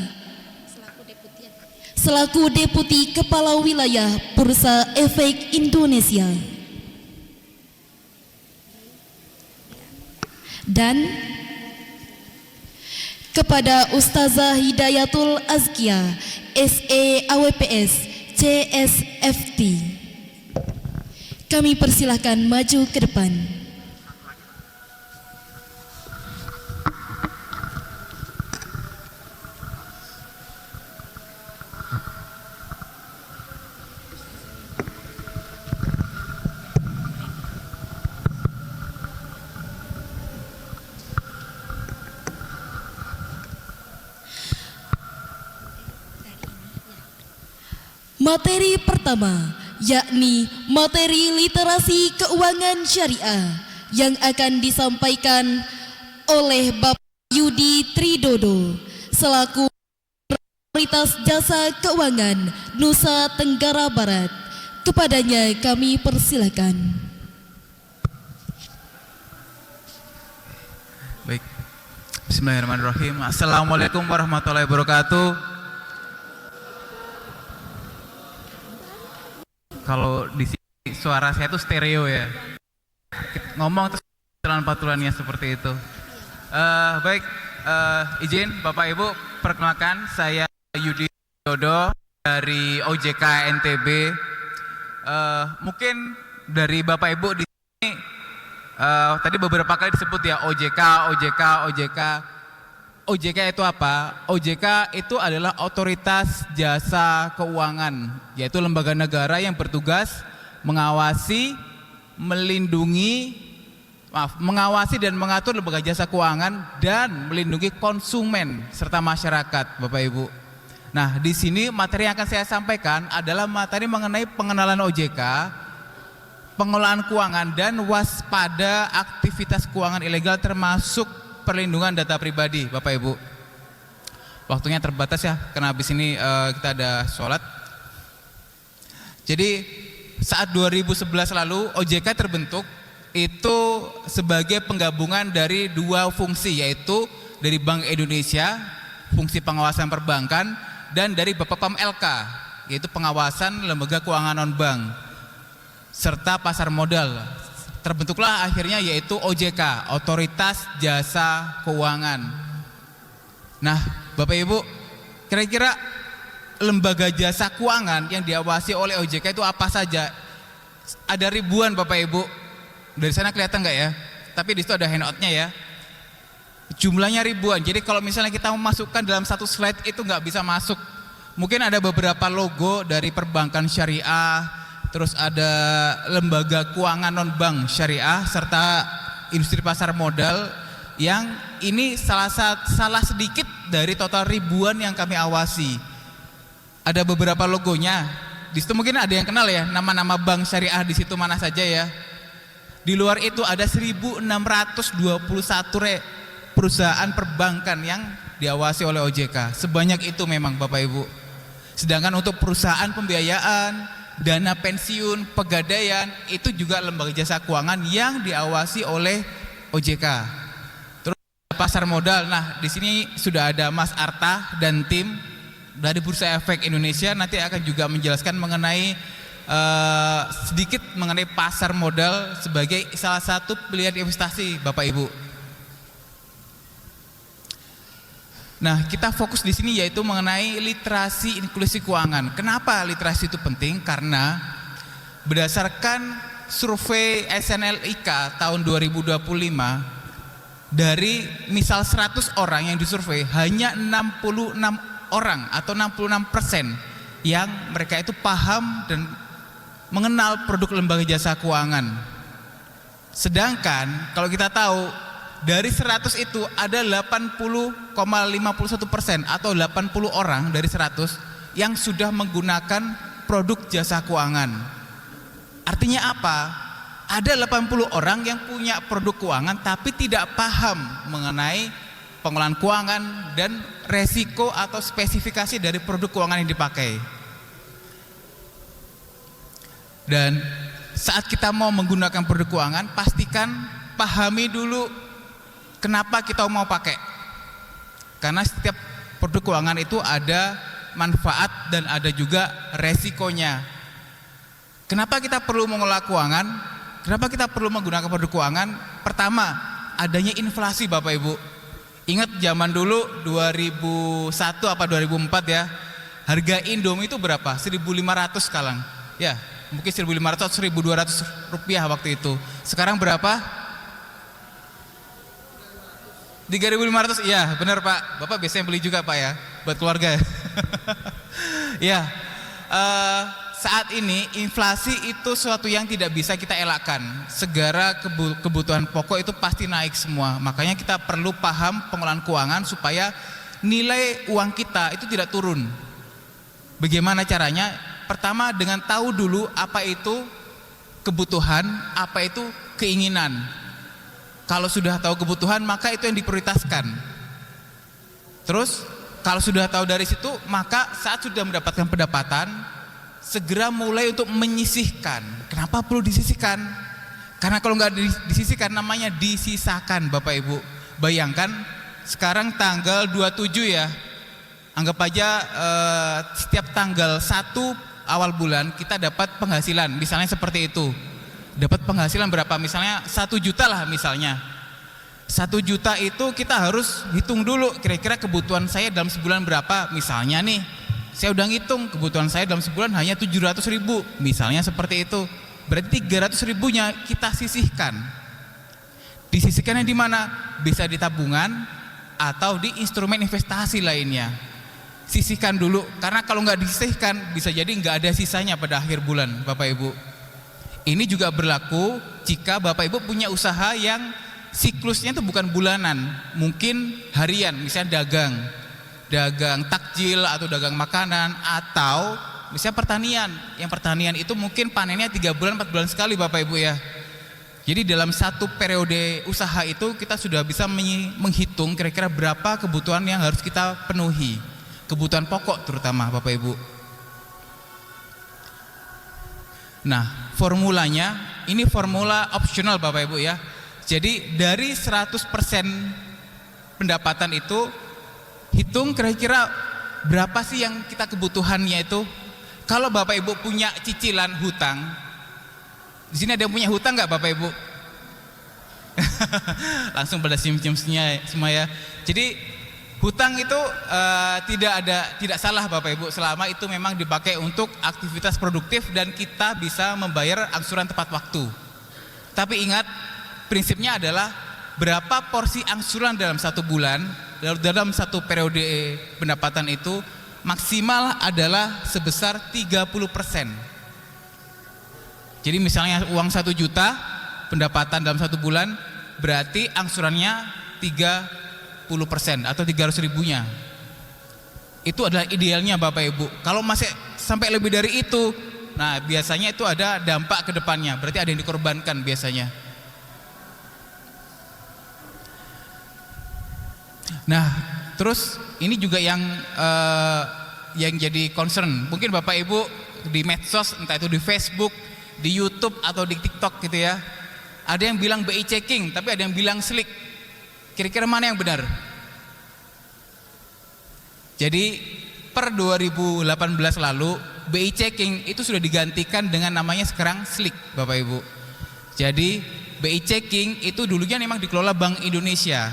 selaku Deputi Kepala Wilayah Bursa Efek Indonesia, dan kepada Ustazah Hidayatul Azkia SE AWPS CSFT, kami persilahkan maju ke depan. Materi pertama yakni materi literasi keuangan syariah yang akan disampaikan oleh Bapak Yudi Tridodo selaku Otoritas Jasa Keuangan Nusa Tenggara Barat. Kepadanya kami persilakan. Baik. Bismillahirrahmanirrahim. Assalamualaikum warahmatullahi wabarakatuh. Kalau di sini suara saya tuh stereo ya, ngomong terus patulan-patulannya seperti itu. Baik, izin Bapak Ibu, perkenalkan saya Yudi Dodo dari OJK NTB. Mungkin dari Bapak Ibu di sini tadi beberapa kali disebut ya OJK. OJK itu apa? OJK itu adalah Otoritas Jasa Keuangan, yaitu lembaga negara yang bertugas mengawasi, mengawasi dan mengatur lembaga jasa keuangan dan melindungi konsumen serta masyarakat, Bapak Ibu. Nah, di sini materi yang akan saya sampaikan adalah materi mengenai pengenalan OJK, pengelolaan keuangan dan waspada aktivitas keuangan ilegal termasuk perlindungan data pribadi, Bapak Ibu. waktunya terbatas ya, karena habis ini kita ada sholat. Jadi saat 2011 lalu OJK terbentuk itu sebagai penggabungan dari dua fungsi, yaitu dari Bank Indonesia, fungsi pengawasan perbankan, dan dari Bapepam LK, yaitu pengawasan lembaga keuangan non-bank serta pasar modal. Terbentuklah akhirnya yaitu OJK, Otoritas Jasa Keuangan. Nah, Bapak Ibu, kira-kira lembaga jasa keuangan yang diawasi oleh OJK itu apa saja? Ada ribuan Bapak Ibu. Dari sana kelihatan nggak ya? Tapi di situ ada handoutnya ya. Jumlahnya ribuan. Jadi kalau misalnya kita memasukkan dalam satu slide itu nggak bisa masuk. Mungkin ada beberapa logo dari perbankan syariah, terus ada lembaga keuangan non bank syariah serta industri pasar modal, yang ini salah sedikit dari total ribuan yang kami awasi. Ada beberapa logonya. Di situ mungkin ada yang kenal ya, nama-nama bank syariah di situ mana saja ya. Di luar itu ada 1.621 perusahaan perbankan yang diawasi oleh OJK. Sebanyak itu memang Bapak Ibu. Sedangkan untuk perusahaan pembiayaan, dana pensiun, pegadaian, itu juga lembaga jasa keuangan yang diawasi oleh OJK. Terus pasar modal. Nah, di sini sudah ada Mas Arta dan tim dari Bursa Efek Indonesia, nanti akan juga menjelaskan mengenai sedikit mengenai pasar modal sebagai salah satu pilihan investasi Bapak Ibu. Nah, kita fokus di sini yaitu mengenai literasi inklusi keuangan. Kenapa literasi itu penting? Karena berdasarkan survei SNLIK tahun 2025, dari misal 100 orang yang disurvei, hanya 66 orang atau 66% yang mereka itu paham dan mengenal produk lembaga jasa keuangan. Sedangkan kalau kita tahu dari 100 itu ada 80,51% atau 80 orang dari 100 yang sudah menggunakan produk jasa keuangan. Artinya apa? Ada 80 orang yang punya produk keuangan tapi tidak paham mengenai pengelolaan keuangan dan resiko atau spesifikasi dari produk keuangan yang dipakai. Dan saat kita mau menggunakan produk keuangan, pastikan pahami dulu kenapa kita mau pakai. Karena setiap produk keuangan itu ada manfaat dan ada juga resikonya. Kenapa kita perlu mengelola keuangan? Kenapa kita perlu menggunakan produk keuangan? Pertama, adanya inflasi Bapak Ibu. Ingat zaman dulu 2001 apa 2004 ya, harga Indomie itu berapa? 1.500 sekarang. Ya, mungkin 1.500 atau 1.200 rupiah waktu itu. Sekarang berapa? 3.500. Iya benar Pak, Bapak biasanya beli juga Pak ya, buat keluarga. Ya, saat ini inflasi itu suatu yang tidak bisa kita elakkan. Segala kebutuhan pokok itu pasti naik semua. Makanya kita perlu paham pengelolaan keuangan supaya nilai uang kita itu tidak turun. Bagaimana caranya? Pertama, dengan tahu dulu apa itu kebutuhan, apa itu keinginan. Kalau sudah tahu kebutuhan, maka itu yang diprioritaskan. Terus kalau sudah tahu dari situ, maka saat sudah mendapatkan pendapatan, segera mulai untuk menyisihkan. Kenapa perlu disisihkan? Karena kalau nggak disisihkan namanya disisakan Bapak Ibu. Bayangkan sekarang tanggal 27 ya, anggap aja setiap tanggal 1 awal bulan kita dapat penghasilan, misalnya seperti itu. Dapat penghasilan berapa? Misalnya 1 juta lah misalnya. 1 juta itu kita harus hitung dulu kira-kira kebutuhan saya dalam sebulan berapa. Misalnya nih, saya udah ngitung kebutuhan saya dalam sebulan hanya 700.000, misalnya seperti itu. Berarti 300.000-nya kita sisihkan. Disisihkannya di mana? Bisa di tabungan atau di instrumen investasi lainnya. Sisihkan dulu, karena kalau nggak disisihkan bisa jadi nggak ada sisanya pada akhir bulan Bapak Ibu. Ini juga berlaku jika Bapak Ibu punya usaha yang siklusnya itu bukan bulanan, mungkin harian, misalnya dagang takjil atau dagang makanan, atau misalnya pertanian. Yang pertanian itu mungkin panennya 3 bulan 4 bulan sekali Bapak Ibu ya. Jadi dalam satu periode usaha itu kita sudah bisa menghitung kira-kira berapa kebutuhan yang harus kita penuhi. Kebutuhan pokok terutama Bapak Ibu. Nah, formulanya ini formula opsional Bapak Ibu ya. Jadi dari 100% pendapatan itu hitung kira-kira berapa sih yang kita kebutuhannya itu. Kalau Bapak Ibu punya cicilan hutang, di sini ada yang punya hutang nggak Bapak Ibu? Langsung pada senyum-senyumnya semua ya. Jadi hutang itu tidak salah Bapak Ibu selama itu memang dipakai untuk aktivitas produktif dan kita bisa membayar angsuran tepat waktu. Tapi ingat, prinsipnya adalah berapa porsi angsuran dalam satu bulan, dalam satu periode pendapatan itu maksimal adalah sebesar 30%. Jadi misalnya uang 1 juta pendapatan dalam satu bulan, berarti angsurannya 30% atau 300 ribunya. Itu adalah idealnya Bapak Ibu. Kalau masih sampai lebih dari itu, nah biasanya itu ada dampak ke depannya, berarti ada yang dikorbankan biasanya. Nah, terus ini juga yang jadi concern. Mungkin Bapak Ibu di medsos, entah itu di Facebook, di YouTube atau di TikTok gitu ya. Ada yang bilang BI checking, tapi ada yang bilang slick. Kira-kira mana yang benar? Jadi per 2018 lalu BI checking itu sudah digantikan dengan namanya sekarang slick Bapak Ibu. Jadi BI checking itu dulunya memang dikelola Bank Indonesia.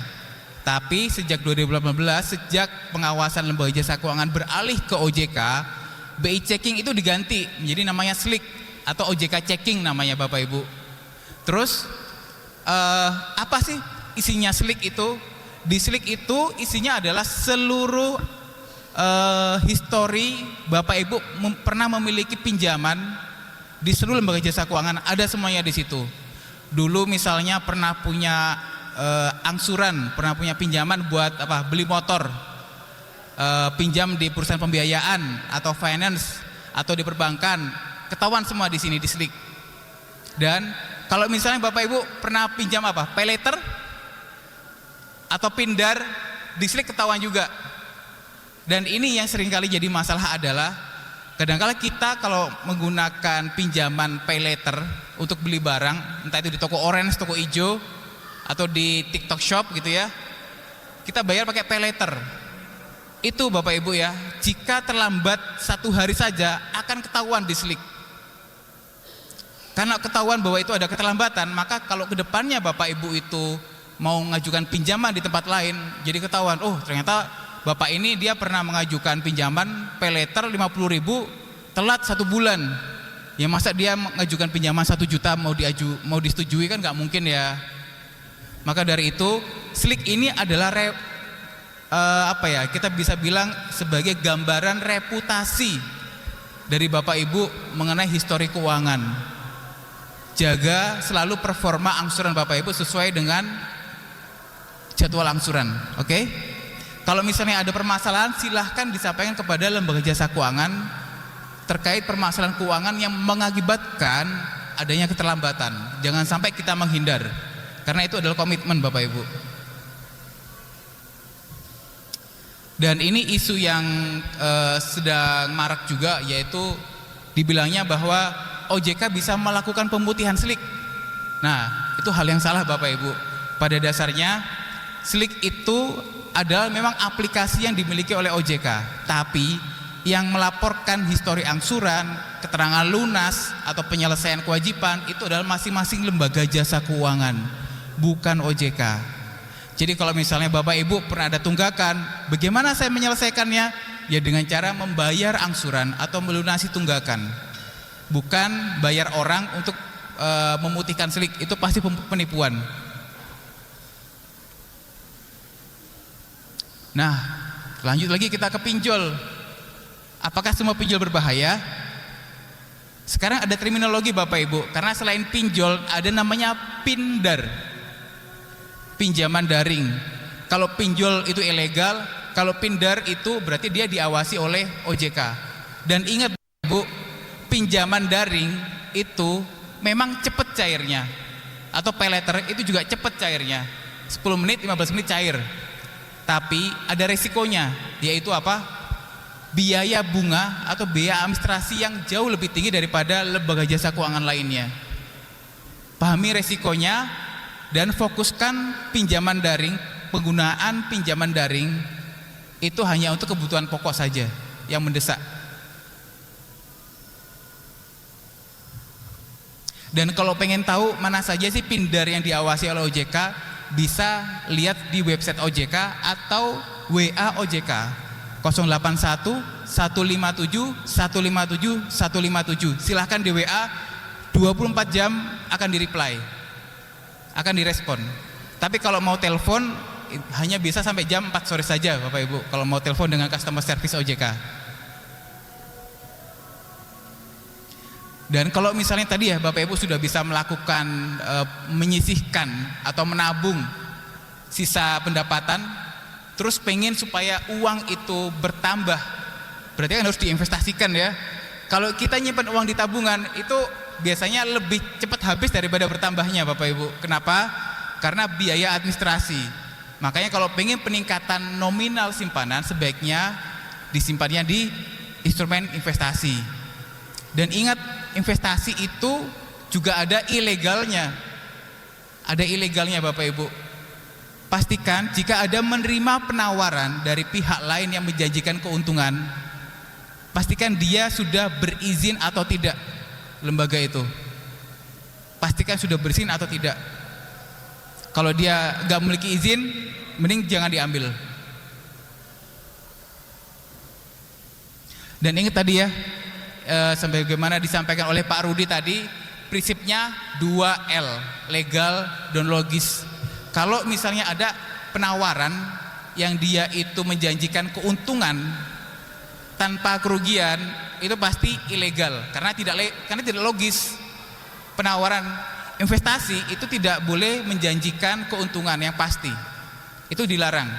Tapi sejak 2018, sejak pengawasan lembaga jasa keuangan beralih ke OJK, BI checking itu diganti menjadi namanya slick atau OJK checking namanya Bapak Ibu. Terus apa sih isinya slick itu? Di slick itu isinya adalah seluruh histori Bapak Ibu pernah memiliki pinjaman di seluruh lembaga jasa keuangan, ada semuanya di situ. Dulu misalnya pernah punya angsuran, pernah punya pinjaman buat apa? Beli motor, pinjam di perusahaan pembiayaan atau finance atau di perbankan, ketahuan semua di sini di slick. Dan kalau misalnya Bapak Ibu pernah pinjam apa? Pay letter atau pindar, di slick ketahuan juga. Dan ini yang seringkali jadi masalah adalah kadang-kala kita kalau menggunakan pinjaman pay letter untuk beli barang, entah itu di toko orange, toko hijau, atau di TikTok shop gitu ya, kita bayar pakai pay letter. Itu Bapak Ibu ya, jika terlambat 1 hari saja akan ketahuan di slick. Karena ketahuan bahwa itu ada keterlambatan, maka kalau kedepannya Bapak Ibu itu mau mengajukan pinjaman di tempat lain, jadi ketahuan, oh ternyata Bapak ini dia pernah mengajukan pinjaman pay letter 50.000 telat 1 bulan. Ya masa dia mengajukan pinjaman 1 juta mau disetujui, kan nggak mungkin ya. Maka dari itu slick ini adalah kita bisa bilang sebagai gambaran reputasi dari Bapak Ibu mengenai histori keuangan. Jaga selalu performa angsuran Bapak Ibu sesuai dengan jadwal angsuran, oke? Kalau misalnya ada permasalahan, silahkan disampaikan kepada lembaga jasa keuangan terkait permasalahan keuangan yang mengakibatkan adanya keterlambatan. Jangan sampai kita menghindar, karena itu adalah komitmen Bapak Ibu. Dan ini isu yang sedang marak juga, yaitu dibilangnya bahwa OJK bisa melakukan pemutihan slick. Nah, itu hal yang salah Bapak Ibu. Pada dasarnya slick itu adalah memang aplikasi yang dimiliki oleh OJK, tapi yang melaporkan histori angsuran, keterangan lunas atau penyelesaian kewajiban itu adalah masing-masing lembaga jasa keuangan, bukan OJK. Jadi kalau misalnya Bapak Ibu pernah ada tunggakan, bagaimana saya menyelesaikannya? Ya dengan cara membayar angsuran atau melunasi tunggakan. Bukan bayar orang untuk memutihkan slick, itu pasti penipuan. Nah, lanjut lagi kita ke pinjol. Apakah semua pinjol berbahaya? Sekarang ada terminologi Bapak Ibu, karena selain pinjol ada namanya pindar, pinjaman daring. Kalau pinjol itu ilegal, kalau pindar itu berarti dia diawasi oleh OJK. Dan ingat Bu, pinjaman daring itu memang cepat cairnya. atau pay letter itu juga cepat cairnya, 10 menit 15 menit cair. Tapi ada resikonya, yaitu apa? Biaya bunga atau biaya administrasi yang jauh lebih tinggi daripada lembaga jasa keuangan lainnya. Pahami resikonya dan fokuskan pinjaman daring. Penggunaan pinjaman daring itu hanya untuk kebutuhan pokok saja yang mendesak. Dan kalau pengen tahu mana saja sih pindar yang diawasi oleh OJK, bisa lihat di website OJK atau WA OJK 081 157 157 157. Silahkan di WA, 24 jam akan di-reply, akan direspon. Tapi kalau mau telepon hanya bisa sampai jam 4 sore saja Bapak Ibu, kalau mau telepon dengan customer service OJK. Dan kalau misalnya tadi ya Bapak Ibu sudah bisa melakukan menyisihkan atau menabung sisa pendapatan, terus pengen supaya uang itu bertambah, berarti kan harus diinvestasikan ya. Kalau kita nyimpan uang di tabungan itu biasanya lebih cepat habis daripada bertambahnya Bapak Ibu. Kenapa? Karena biaya administrasi. Makanya kalau pengen peningkatan nominal simpanan, sebaiknya disimpannya di instrumen investasi. Dan ingat, investasi itu juga ada ilegalnya. Ada ilegalnya Bapak Ibu. Pastikan jika ada menerima penawaran dari pihak lain yang menjanjikan keuntungan, pastikan dia sudah berizin atau tidak lembaga itu. Pastikan sudah berizin atau tidak. Kalau dia nggak memiliki izin, mending jangan diambil. Dan ingat tadi ya, sebagaimana disampaikan oleh Pak Rudi tadi, prinsipnya 2L, legal dan logis. Kalau misalnya ada penawaran yang dia itu menjanjikan keuntungan tanpa kerugian, itu pasti ilegal karena tidak logis. Penawaran investasi itu tidak boleh menjanjikan keuntungan yang pasti. Itu dilarang.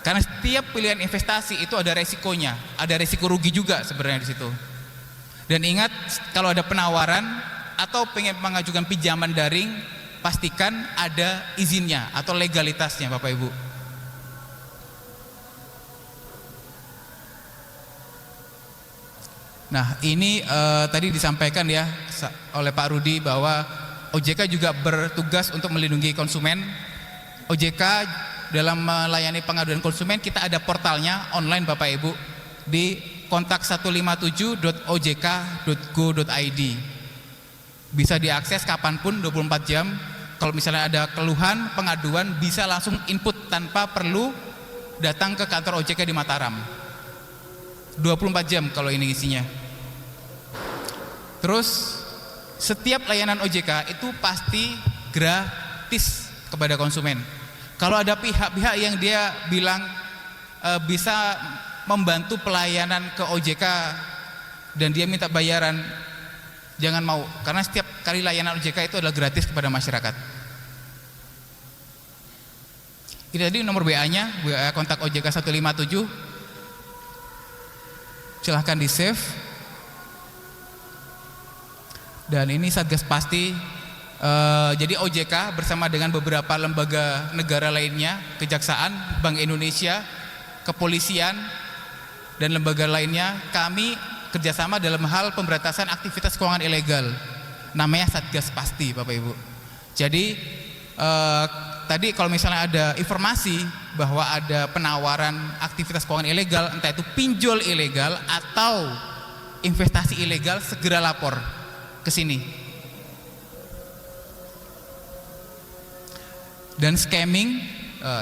Karena setiap pilihan investasi itu ada resikonya, ada resiko rugi juga sebenarnya di situ. Dan ingat, kalau ada penawaran atau pengen mengajukan pinjaman daring, pastikan ada izinnya atau legalitasnya Bapak Ibu. Nah, ini tadi disampaikan ya oleh Pak Rudi bahwa OJK juga bertugas untuk melindungi konsumen. OJK dalam melayani pengaduan konsumen, kita ada portalnya online Bapak Ibu di kontak157.ojk.go.id. Bisa diakses kapanpun 24 jam. Kalau misalnya ada keluhan, pengaduan, bisa langsung input tanpa perlu datang ke kantor OJK di Mataram. 24 jam kalau ini isinya. Terus setiap layanan OJK itu pasti gratis kepada konsumen. Kalau ada pihak-pihak yang dia bilang bisa membantu pelayanan ke OJK dan dia minta bayaran, jangan mau, karena setiap kali layanan OJK itu adalah gratis kepada masyarakat. Ini tadi nomor WA-nya, WA kontak OJK 157. Silahkan di save. Dan ini Satgas Pasti. Jadi OJK bersama dengan beberapa lembaga negara lainnya, Kejaksaan, Bank Indonesia, Kepolisian, dan lembaga lainnya, kami kerjasama dalam hal pemberantasan aktivitas keuangan ilegal. Namanya Satgas Pasti Bapak Ibu. Jadi tadi kalau misalnya ada informasi bahwa ada penawaran aktivitas keuangan ilegal, entah itu pinjol ilegal atau investasi ilegal, segera lapor ke sini. Dan scamming,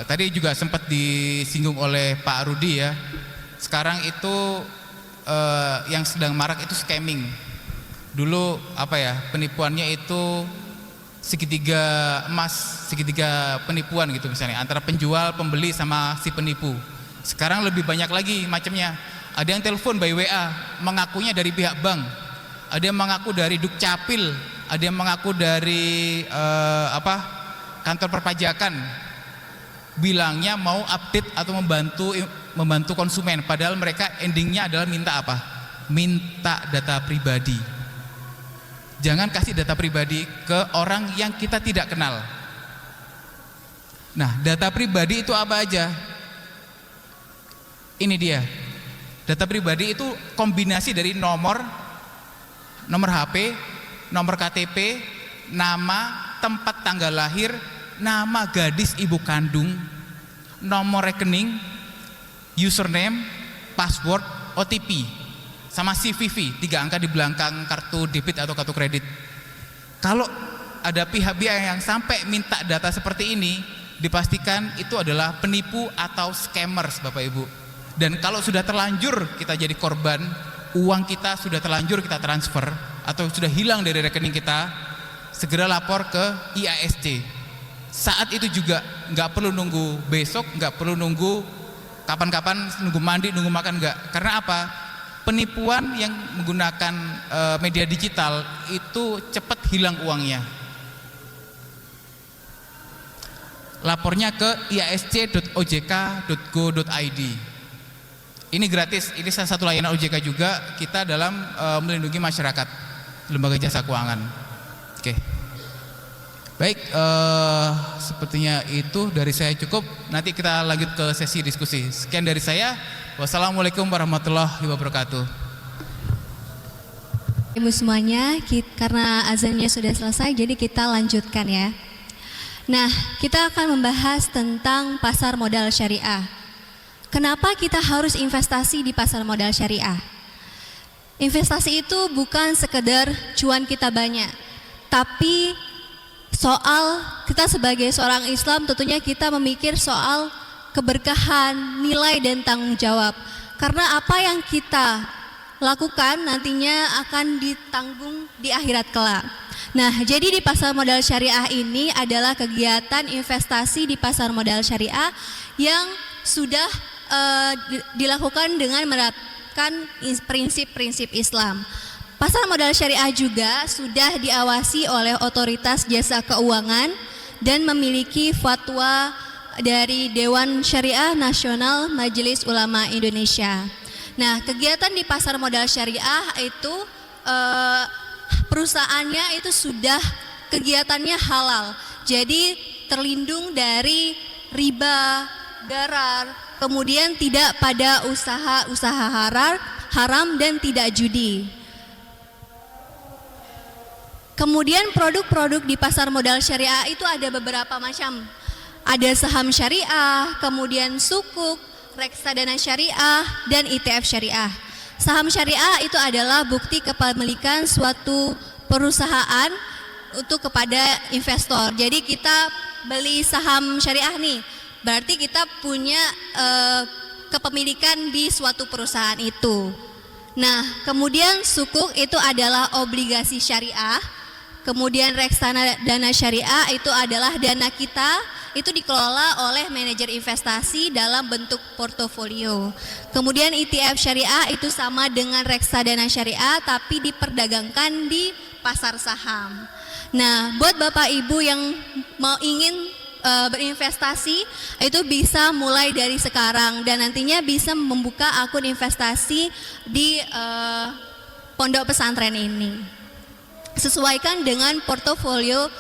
tadi juga sempat disinggung oleh Pak Rudi ya. Sekarang itu yang sedang marak itu scamming. Dulu penipuannya itu segitiga emas, segitiga penipuan gitu misalnya, antara penjual, pembeli sama si penipu. Sekarang lebih banyak lagi macamnya. Ada yang telepon by WA, mengakunya dari pihak bank. Ada yang mengaku dari Dukcapil, ada yang mengaku dari kantor perpajakan, bilangnya mau update atau membantu konsumen, padahal mereka endingnya adalah minta apa? Minta data pribadi. Jangan kasih data pribadi ke orang yang kita tidak kenal. Nah, data pribadi itu apa aja? Ini dia. Data pribadi itu kombinasi dari nomor HP, nomor KTP, nama, tempat tanggal lahir, nama gadis ibu kandung, nomor rekening, username, password, OTP, sama CVV, 3 angka di belakang kartu debit atau kartu kredit. Kalau ada pihak-pihak yang sampai minta data seperti ini, dipastikan itu adalah penipu atau scammers, Bapak Ibu. Dan kalau sudah terlanjur kita jadi korban, uang kita sudah terlanjur kita transfer atau sudah hilang dari rekening kita, segera lapor ke IASC. Saat itu juga nggak perlu nunggu besok, nggak perlu nunggu kapan-kapan, nunggu mandi, nunggu makan, nggak. Karena apa? Penipuan yang menggunakan media digital itu cepat hilang uangnya. Lapornya ke iasc.ojk.go.id. Ini gratis, ini salah satu layanan OJK juga kita dalam melindungi masyarakat, lembaga jasa keuangan. Oke. Baik, sepertinya itu dari saya cukup. Nanti kita lanjut ke sesi diskusi. Sekian dari saya. Wassalamualaikum warahmatullahi wabarakatuh. Ibu semuanya, karena azannya sudah selesai, jadi kita lanjutkan ya. Nah, kita akan membahas tentang pasar modal syariah. Kenapa kita harus investasi di pasar modal syariah? Investasi itu bukan sekedar cuan kita banyak, tapi soal kita sebagai seorang Islam tentunya kita memikir soal keberkahan, nilai dan tanggung jawab. Karena apa yang kita lakukan nantinya akan ditanggung di akhirat kelak. Nah, jadi di pasar modal syariah ini adalah kegiatan investasi di pasar modal syariah yang sudah dilakukan dengan menerapkan prinsip-prinsip Islam. Pasar modal syariah juga sudah diawasi oleh otoritas jasa keuangan dan memiliki fatwa dari Dewan Syariah Nasional Majelis Ulama Indonesia. Nah, kegiatan di pasar modal syariah itu perusahaannya itu sudah kegiatannya halal, jadi terlindung dari riba, darar, kemudian tidak pada usaha haram dan tidak judi. Kemudian produk-produk di pasar modal syariah itu ada beberapa macam. Ada saham syariah, kemudian sukuk, reksadana syariah, dan ETF syariah. Saham syariah itu adalah bukti kepemilikan suatu perusahaan untuk kepada investor. Jadi kita beli saham syariah nih, berarti kita punya kepemilikan di suatu perusahaan itu. Nah, kemudian sukuk itu adalah obligasi syariah. Kemudian reksadana syariah itu adalah dana kita, itu dikelola oleh manajer investasi dalam bentuk portofolio. Kemudian ETF syariah itu sama dengan reksadana syariah tapi diperdagangkan di pasar saham. Nah, buat Bapak Ibu yang ingin berinvestasi itu bisa mulai dari sekarang dan nantinya bisa membuka akun investasi di pondok pesantren ini. Sesuaikan dengan portofolio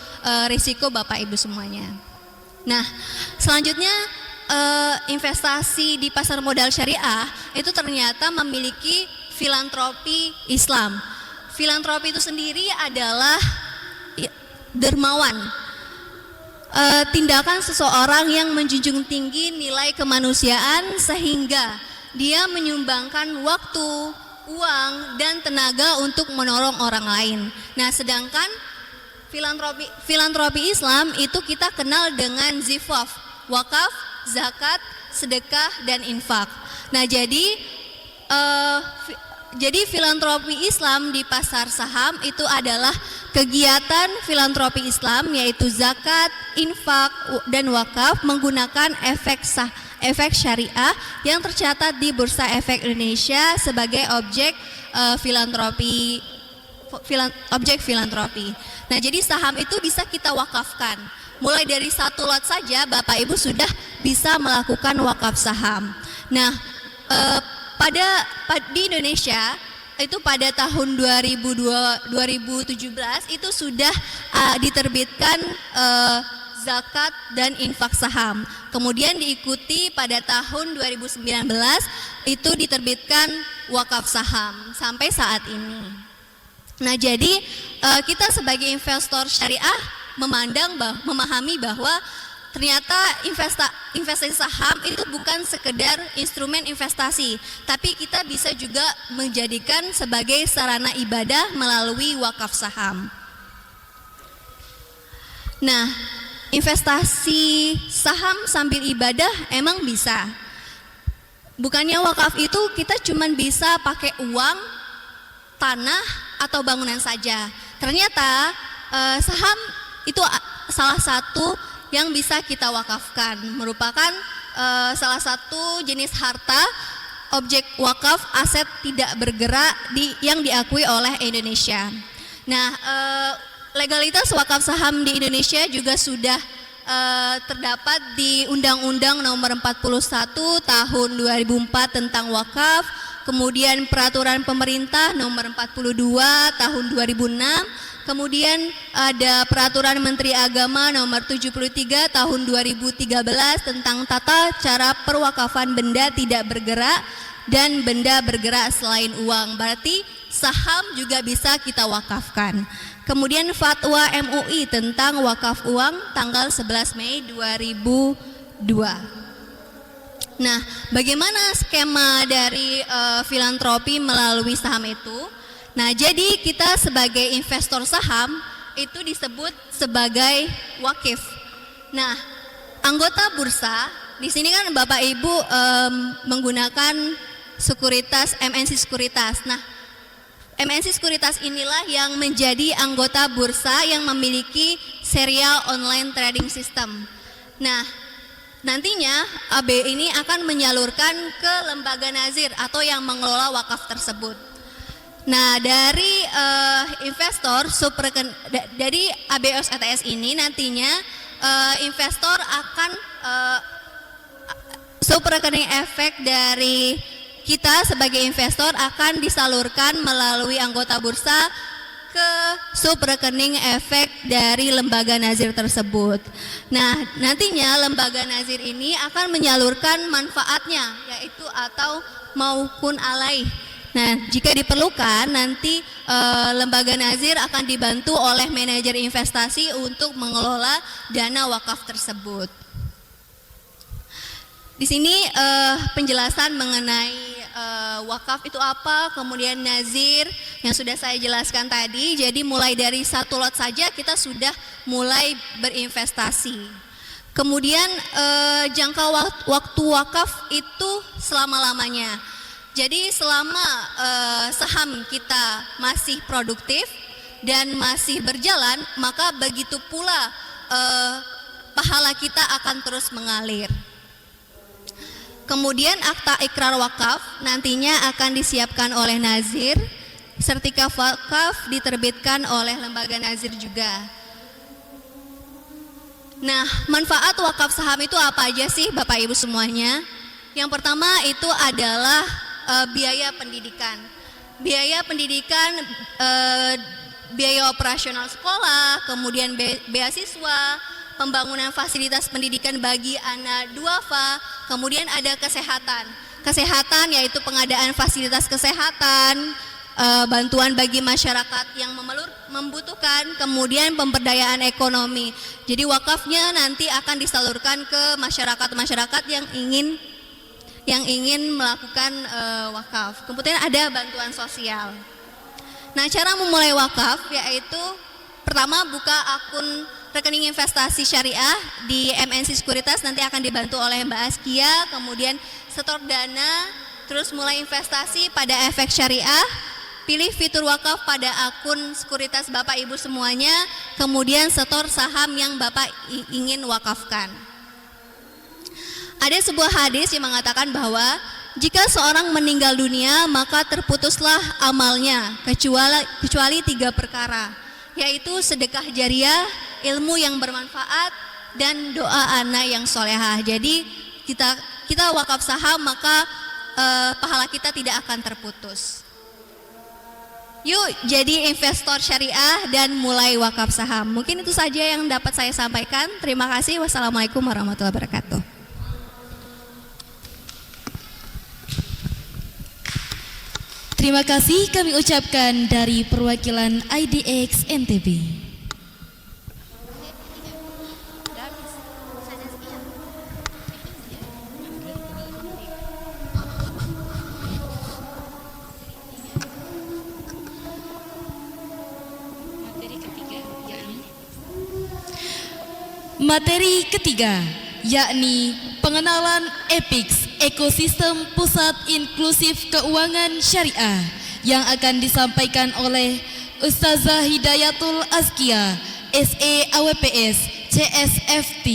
risiko Bapak Ibu semuanya. Nah, selanjutnya investasi di pasar modal syariah itu ternyata memiliki filantropi Islam. Filantropi itu sendiri adalah dermawan, tindakan seseorang yang menjunjung tinggi nilai kemanusiaan sehingga dia menyumbangkan waktu, uang, dan tenaga untuk menolong orang lain. Nah, sedangkan filantropi Islam itu kita kenal dengan zifaf, wakaf, zakat, sedekah, dan infak. Nah, jadi filantropi Islam di pasar saham itu adalah kegiatan filantropi Islam yaitu zakat, infak, dan wakaf menggunakan efek syariah yang tercatat di Bursa Efek Indonesia sebagai objek filantropi. Nah, jadi saham itu bisa kita wakafkan. Mulai dari 1 lot saja Bapak Ibu sudah bisa melakukan wakaf saham. Nah, di Indonesia itu pada tahun 2017 itu sudah diterbitkan zakat dan infak saham. Kemudian diikuti pada tahun 2019 itu diterbitkan wakaf saham sampai saat ini. Nah, jadi kita sebagai investor syariah memahami bahwa ternyata investasi saham itu bukan sekedar instrumen investasi, tapi kita bisa juga menjadikan sebagai sarana ibadah melalui wakaf saham. Nah, investasi saham sambil ibadah emang bisa. Bukannya wakaf itu kita cuman bisa pakai uang, tanah, atau bangunan saja. Ternyata saham itu salah satu yang bisa kita wakafkan, merupakan salah satu jenis harta objek wakaf aset tidak bergerak yang diakui oleh Indonesia. Nah, legalitas wakaf saham di Indonesia juga sudah terdapat di Undang-Undang Nomor 41 Tahun 2004 tentang wakaf, kemudian Peraturan Pemerintah Nomor 42 Tahun 2006. Kemudian ada Peraturan Menteri Agama Nomor 73 Tahun 2013 tentang tata cara perwakafan benda tidak bergerak dan benda bergerak selain uang. Berarti saham juga bisa kita wakafkan. Kemudian Fatwa MUI tentang wakaf uang tanggal 11 Mei 2002. Nah, bagaimana skema dari filantropi melalui saham itu? Nah, jadi kita sebagai investor saham itu disebut sebagai wakif. Nah, anggota bursa di sini kan Bapak Ibu menggunakan sekuritas MNC Sekuritas. Nah, MNC Sekuritas inilah yang menjadi anggota bursa yang memiliki serial online trading system. Nah, nantinya AB ini akan menyalurkan ke lembaga nazir atau yang mengelola wakaf tersebut. Nah, dari investor dari ABOS ETS ini nantinya investor akan subrekening efek dari kita sebagai investor akan disalurkan melalui anggota bursa ke subrekening efek dari lembaga nazir tersebut. Nah, nantinya lembaga nazir ini akan menyalurkan manfaatnya yaitu atau maupun alai. Nah, jika diperlukan nanti lembaga nazir akan dibantu oleh manajer investasi untuk mengelola dana wakaf tersebut. Di sini penjelasan mengenai wakaf itu apa, kemudian nazir yang sudah saya jelaskan tadi. Jadi mulai dari satu lot saja kita sudah mulai berinvestasi. Kemudian jangka waktu wakaf itu selama-lamanya. Jadi selama saham kita masih produktif dan masih berjalan, maka begitu pula pahala kita akan terus mengalir. Kemudian akta ikrar wakaf nantinya akan disiapkan oleh nazir, sertifikat wakaf diterbitkan oleh lembaga nazir juga. Nah, manfaat wakaf saham itu apa aja sih Bapak Ibu semuanya? Yang pertama itu adalah biaya pendidikan. Biaya pendidikan, biaya operasional sekolah, kemudian beasiswa, pembangunan fasilitas pendidikan bagi anak duafa, kemudian ada kesehatan. Kesehatan yaitu pengadaan fasilitas kesehatan, bantuan bagi masyarakat yang membutuhkan, kemudian pemberdayaan ekonomi. Jadi wakafnya nanti akan disalurkan ke masyarakat-masyarakat yang ingin melakukan wakaf. Kemudian ada bantuan sosial. Nah, cara memulai wakaf yaitu pertama buka akun rekening investasi syariah di MNC Sekuritas, nanti akan dibantu oleh Mbak Askia, kemudian setor dana, terus mulai investasi pada efek syariah, pilih fitur wakaf pada akun sekuritas Bapak Ibu semuanya, kemudian setor saham yang Bapak ingin wakafkan. Ada sebuah hadis yang mengatakan bahwa jika seorang meninggal dunia maka terputuslah amalnya kecuali 3 perkara, yaitu sedekah jariah, ilmu yang bermanfaat, dan doa anak yang solehah. Jadi kita wakaf saham maka pahala kita tidak akan terputus. Yuk jadi investor syariah dan mulai wakaf saham. Mungkin itu saja yang dapat saya sampaikan. Terima kasih. Wassalamualaikum warahmatullahi wabarakatuh. Terima kasih kami ucapkan dari perwakilan IDX NTB. Materi ketiga, yakni pengenalan EPIX, ekosistem pusat inklusif keuangan syariah, yang akan disampaikan oleh Ustazah Hidayatul Azkia, SE AWPS CSFT.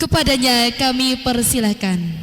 Kepadanya kami persilahkan.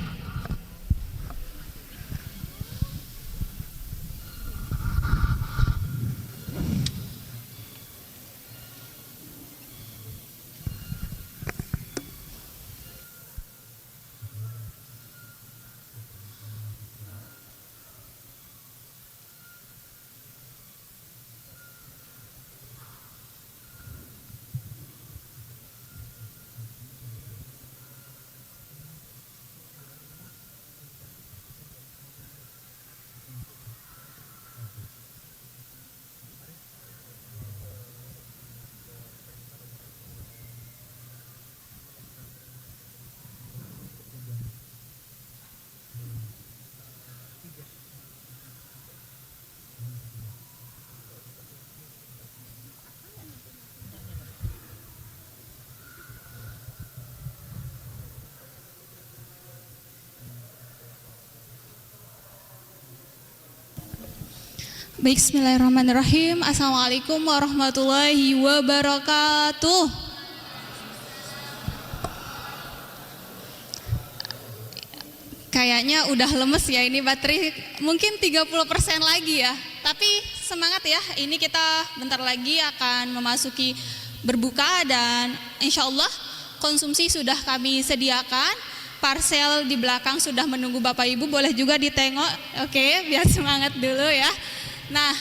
Baik, bismillahirrahmanirrahim. Assalamualaikum warahmatullahi wabarakatuh. Kayaknya udah lemes ya ini baterai, mungkin 30% lagi ya. Tapi semangat ya, ini kita bentar lagi akan memasuki berbuka dan insya Allah konsumsi sudah kami sediakan. Parsel di belakang sudah menunggu Bapak Ibu, boleh juga ditengok. Oke, biar semangat dulu ya. Nah,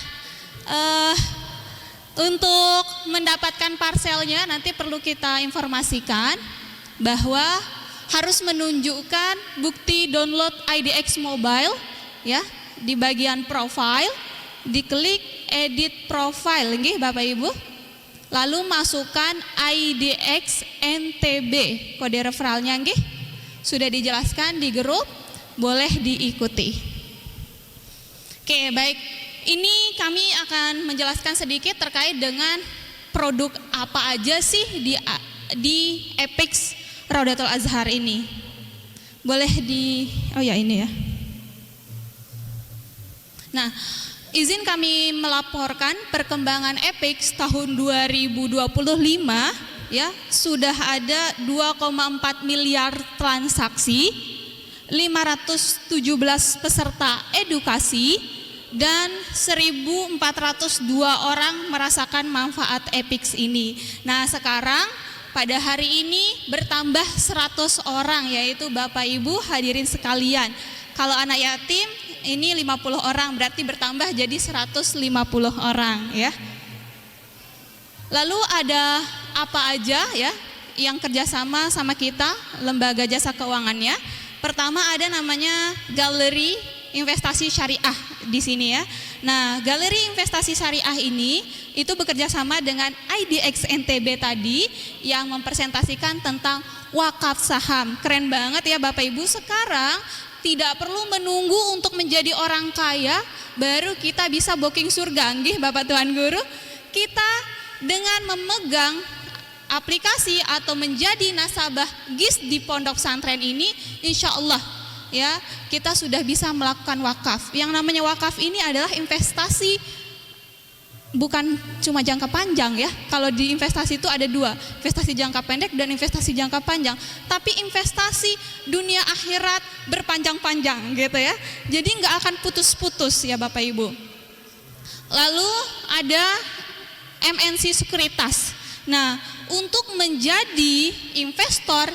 untuk mendapatkan parselnya nanti perlu kita informasikan bahwa harus menunjukkan bukti download IDX Mobile ya, di bagian profile, diklik edit profile nggih Bapak Ibu. Lalu masukkan IDX NTB, kode referralnya nggih. Sudah dijelaskan di grup, boleh diikuti. Oke, baik. Ini kami akan menjelaskan sedikit terkait dengan produk apa aja sih di EPIX Raudatul Azhar ini. Boleh oh ya ini ya. Nah, izin kami melaporkan perkembangan EPIX tahun 2025 ya, sudah ada 2,4 miliar transaksi, 517 peserta edukasi, dan 1.402 orang merasakan manfaat EPIX ini. Nah, sekarang pada hari ini bertambah 100 orang, yaitu Bapak Ibu hadirin sekalian. Kalau anak yatim ini 50 orang, berarti bertambah jadi 150 orang ya. Lalu ada apa aja ya yang kerjasama sama kita, lembaga jasa keuangannya. Pertama ada namanya Galeri Investasi Syariah di sini ya. Nah, Galeri Investasi Syariah ini itu bekerja sama dengan IDX NTB tadi yang mempresentasikan tentang wakaf saham. Keren banget ya Bapak Ibu, sekarang tidak perlu menunggu untuk menjadi orang kaya baru kita bisa booking surga nggih Bapak Tuan Guru. Kita dengan memegang aplikasi atau menjadi nasabah GIS di pondok pesantren ini, insya Allah ya kita sudah bisa melakukan wakaf. Yang namanya wakaf ini adalah investasi, bukan cuma jangka panjang ya. Kalau di investasi itu ada dua, investasi jangka pendek dan investasi jangka panjang. Tapi investasi dunia akhirat berpanjang-panjang gitu ya. Jadi nggak akan putus-putus ya Bapak Ibu. Lalu ada MNC Sekuritas. Nah, untuk menjadi investor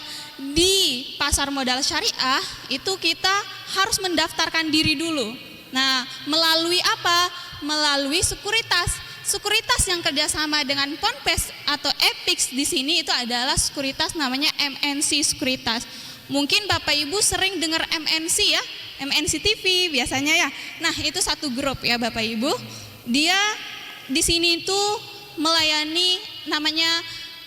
di pasar modal syariah itu kita harus mendaftarkan diri dulu Nah, melalui apa? Melalui sekuritas. Sekuritas yang kerjasama dengan Ponpes atau Epix di sini itu adalah sekuritas namanya MNC Sekuritas. Mungkin Bapak Ibu sering dengar MNC ya, MNC TV biasanya ya. Nah, itu satu grup ya Bapak Ibu. Dia di sini itu melayani namanya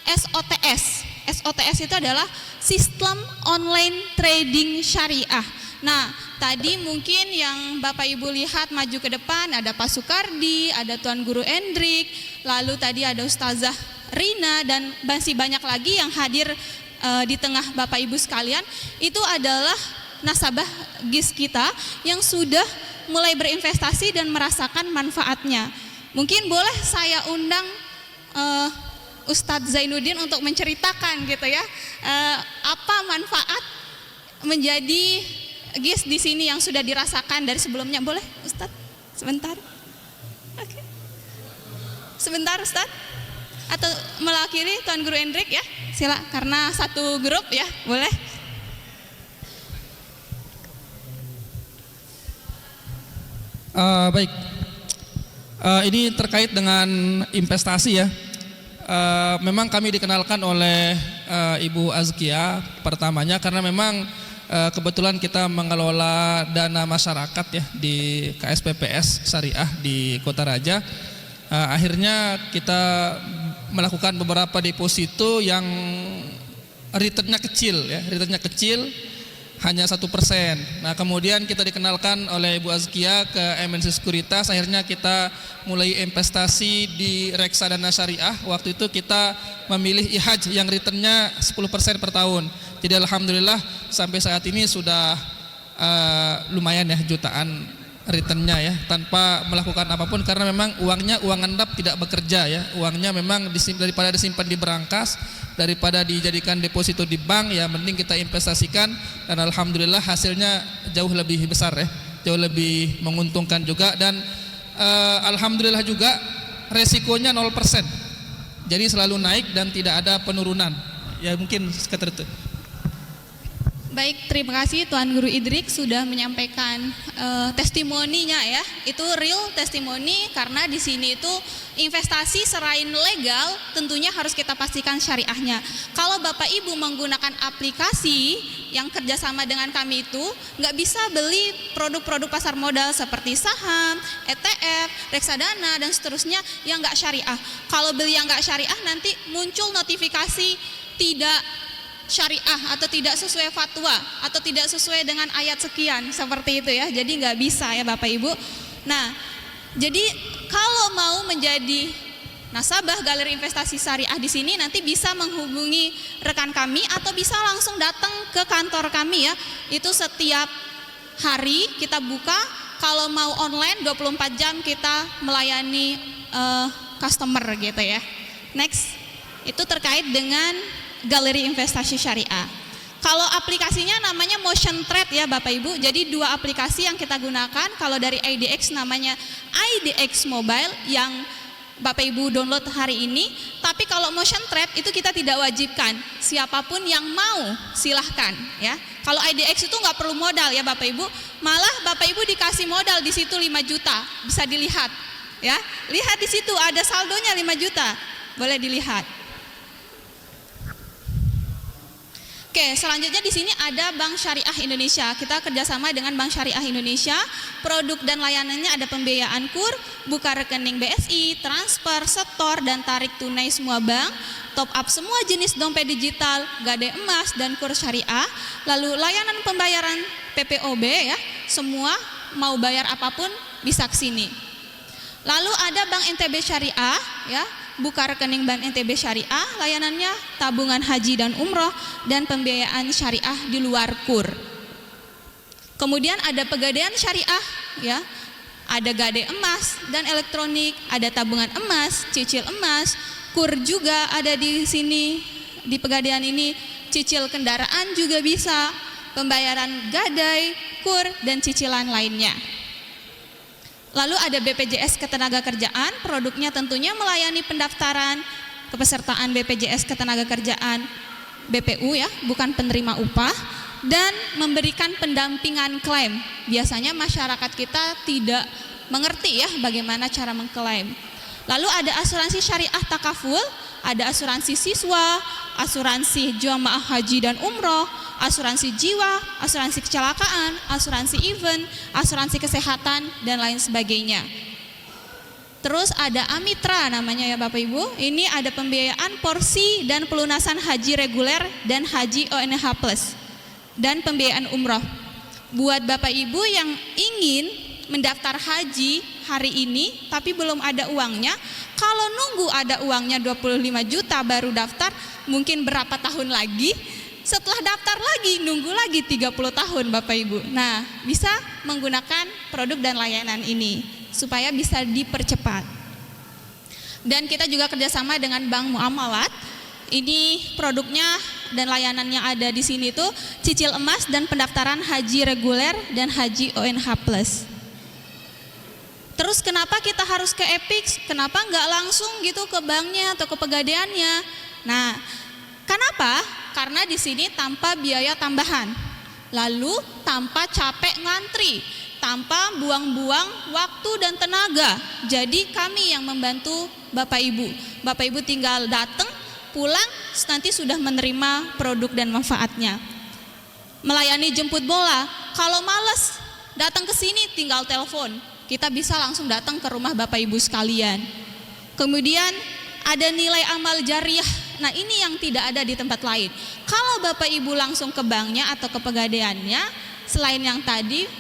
SOTS. SOTS itu adalah Sistem Online Trading Syariah. Nah, tadi mungkin yang Bapak Ibu lihat maju ke depan ada Pak Sukardi, ada Tuan Guru Endrik, lalu tadi ada Ustazah Rina dan masih banyak lagi yang hadir di tengah Bapak Ibu sekalian. Itu adalah nasabah GIS kita yang sudah mulai berinvestasi dan merasakan manfaatnya. Mungkin boleh saya undang Ustadz Zainuddin untuk menceritakan gitu ya, apa manfaat menjadi GIS di sini yang sudah dirasakan dari sebelumnya. Boleh Ustadz? Sebentar. Oke. Sebentar Ustadz. Atau mewakili Tuan Guru Endrik ya. Sila, karena satu grup ya, boleh. Baik. Ini terkait dengan investasi ya. Memang kami dikenalkan oleh Ibu Azkia pertamanya karena memang kebetulan kita mengelola dana masyarakat ya di KSPPS Syariah di Kota Raja. Akhirnya kita melakukan beberapa deposito yang returnnya kecil ya, returnnya kecil hanya 1%. Nah, kemudian kita dikenalkan oleh Ibu Azkia ke MNC Sekuritas. Akhirnya kita mulai investasi di reksadana syariah. Waktu itu kita memilih IHAJ yang returnnya 10% per tahun. Jadi alhamdulillah sampai saat ini sudah lumayan ya, jutaan returnnya ya, tanpa melakukan apapun karena memang uangnya uang endap, tidak bekerja ya. Uangnya memang daripada disimpan di berangkas, daripada dijadikan deposito di bank ya, mending kita investasikan dan alhamdulillah hasilnya jauh lebih besar ya, jauh lebih menguntungkan juga dan alhamdulillah juga resikonya 0%. Jadi selalu naik dan tidak ada penurunan. Ya mungkin sekitar itu. Baik, terima kasih Tuan Guru Idrik sudah menyampaikan testimoninya ya. Itu real testimoni karena di sini itu investasi selain legal tentunya harus kita pastikan syariahnya. Kalau Bapak Ibu menggunakan aplikasi yang kerjasama dengan kami itu nggak bisa beli produk-produk pasar modal seperti saham, ETF, reksadana dan seterusnya yang nggak syariah. Kalau beli yang nggak syariah nanti muncul notifikasi tidak syariah atau tidak sesuai fatwa atau tidak sesuai dengan ayat sekian seperti itu ya. Jadi nggak bisa ya Bapak Ibu. Nah, jadi kalau mau menjadi nasabah galeri investasi syariah di sini nanti bisa menghubungi rekan kami atau bisa langsung datang ke kantor kami ya. Itu setiap hari kita buka. Kalau mau online 24 jam kita melayani customer gitu ya. Next, itu terkait dengan galeri investasi syariah. Kalau aplikasinya namanya Motion Trade ya Bapak Ibu. Jadi dua aplikasi yang kita gunakan. Kalau dari IDX namanya IDX Mobile yang Bapak Ibu download hari ini. Tapi kalau Motion Trade itu kita tidak wajibkan. Siapapun yang mau silahkan ya. Kalau IDX itu nggak perlu modal ya Bapak Ibu. Malah Bapak Ibu dikasih modal di situ 5 juta. Bisa dilihat ya. Lihat di situ ada saldonya 5 juta. Boleh dilihat. Oke, selanjutnya di sini ada Bank Syariah Indonesia. Kita kerjasama dengan Bank Syariah Indonesia. Produk dan layanannya ada pembiayaan KUR, buka rekening BSI, transfer, setor, dan tarik tunai semua bank, top up semua jenis dompet digital, gade emas, dan KUR syariah. Lalu layanan pembayaran PPOB ya, semua mau bayar apapun bisa ke sini. Lalu ada Bank NTB Syariah ya. Buka rekening Bank NTB Syariah, layanannya tabungan haji dan umroh dan pembiayaan syariah di luar KUR. Kemudian ada Pegadaian Syariah ya. Ada gade emas dan elektronik, ada tabungan emas, cicil emas, KUR juga ada di sini di Pegadaian ini, cicil kendaraan juga bisa, pembayaran gadai, KUR dan cicilan lainnya. Lalu ada BPJS Ketenagakerjaan, produknya tentunya melayani pendaftaran, kepesertaan BPJS Ketenagakerjaan, BPU ya, bukan penerima upah. dan memberikan pendampingan klaim. Biasanya masyarakat kita tidak mengerti ya bagaimana cara mengklaim. Lalu ada asuransi syariah takaful, ada asuransi siswa, asuransi jamaah haji dan umroh, asuransi jiwa, asuransi kecelakaan, asuransi event, asuransi kesehatan, dan lain sebagainya. Terus ada Amitra namanya ya Bapak Ibu. Ini ada pembiayaan porsi dan pelunasan haji reguler dan haji ONH plus dan pembiayaan umroh. Buat Bapak Ibu yang ingin mendaftar haji hari ini tapi belum ada uangnya, kalau nunggu ada uangnya 25 juta baru daftar, mungkin berapa tahun lagi, setelah daftar lagi nunggu lagi 30 tahun Bapak Ibu. Nah, bisa menggunakan produk dan layanan ini supaya bisa dipercepat. Dan kita juga kerjasama dengan Bank Muamalat. Ini produknya dan layanannya ada di sini tuh cicil emas dan pendaftaran haji reguler dan haji ONH plus. Terus kenapa kita harus ke Epix? Kenapa nggak langsung gitu ke banknya atau ke pegadaiannya? Nah, kenapa? Karena di sini tanpa biaya tambahan, lalu tanpa capek ngantri, tanpa buang-buang waktu dan tenaga. Jadi kami yang membantu Bapak Ibu. Bapak Ibu tinggal datang, pulang, nanti sudah menerima produk dan manfaatnya. Melayani jemput bola, kalau males datang ke sini tinggal telepon. Kita bisa langsung datang ke rumah Bapak Ibu sekalian. Kemudian ada nilai amal jariah. Nah, ini yang tidak ada di tempat lain. Kalau Bapak Ibu langsung ke banknya atau ke pegadaiannya, selain yang tadi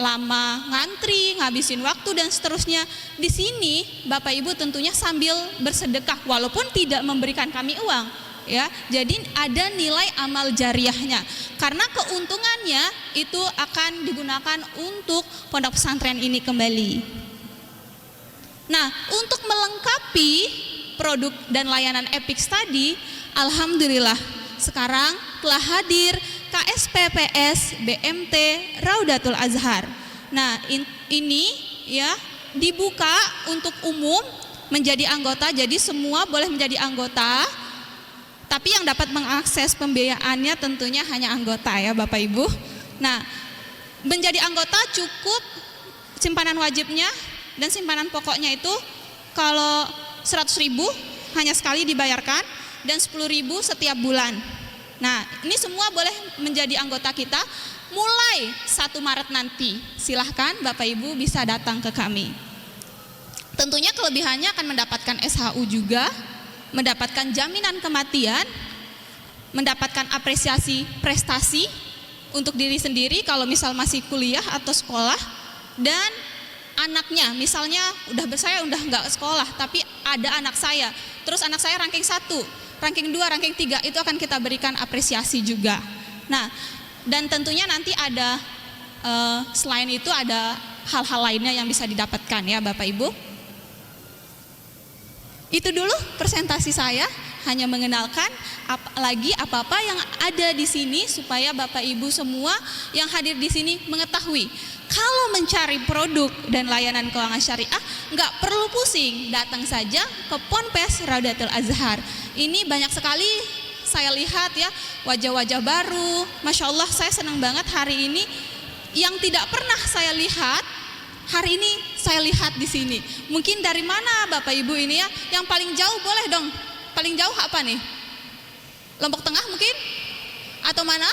lama ngantri, ngabisin waktu dan seterusnya, di sini Bapak Ibu tentunya sambil bersedekah walaupun tidak memberikan kami uang. Ya, jadi ada nilai amal jariahnya. Karena keuntungannya itu akan digunakan untuk pondok pesantren ini kembali. Nah, untuk melengkapi produk dan layanan Epix tadi, alhamdulillah sekarang telah hadir KSPPS BMT Raudatul Azhar. Nah, ini ya dibuka untuk umum menjadi anggota, jadi semua boleh menjadi anggota. Tapi yang dapat mengakses pembiayaannya tentunya hanya anggota ya Bapak Ibu. Nah, menjadi anggota cukup simpanan wajibnya dan simpanan pokoknya itu kalau 100.000 hanya sekali dibayarkan dan 10.000 setiap bulan. Nah, ini semua boleh menjadi anggota kita mulai 1 Maret nanti. Silahkan Bapak Ibu bisa datang ke kami. Tentunya kelebihannya akan mendapatkan SHU juga, mendapatkan jaminan kematian, mendapatkan apresiasi prestasi untuk diri sendiri kalau misal masih kuliah atau sekolah, dan anaknya misalnya saya udah nggak sekolah tapi ada anak saya, terus anak saya ranking 1, ranking 2, ranking 3, itu akan kita berikan apresiasi juga. Nah, dan tentunya nanti ada selain itu ada hal-hal lainnya yang bisa didapatkan ya Bapak Ibu. Itu dulu presentasi saya, hanya mengenalkan apa-apa yang ada di sini supaya Bapak Ibu semua yang hadir di sini mengetahui. Kalau mencari produk dan layanan keuangan syariah, nggak perlu pusing, datang saja ke Ponpes Raudatul Azhar. Ini banyak sekali saya lihat ya wajah-wajah baru. Masya Allah, saya senang banget hari ini yang tidak pernah saya lihat. Hari ini saya lihat di sini. Mungkin dari mana Bapak Ibu ini ya? Yang paling jauh boleh dong. Paling jauh apa nih? Lombok Tengah mungkin? Atau mana?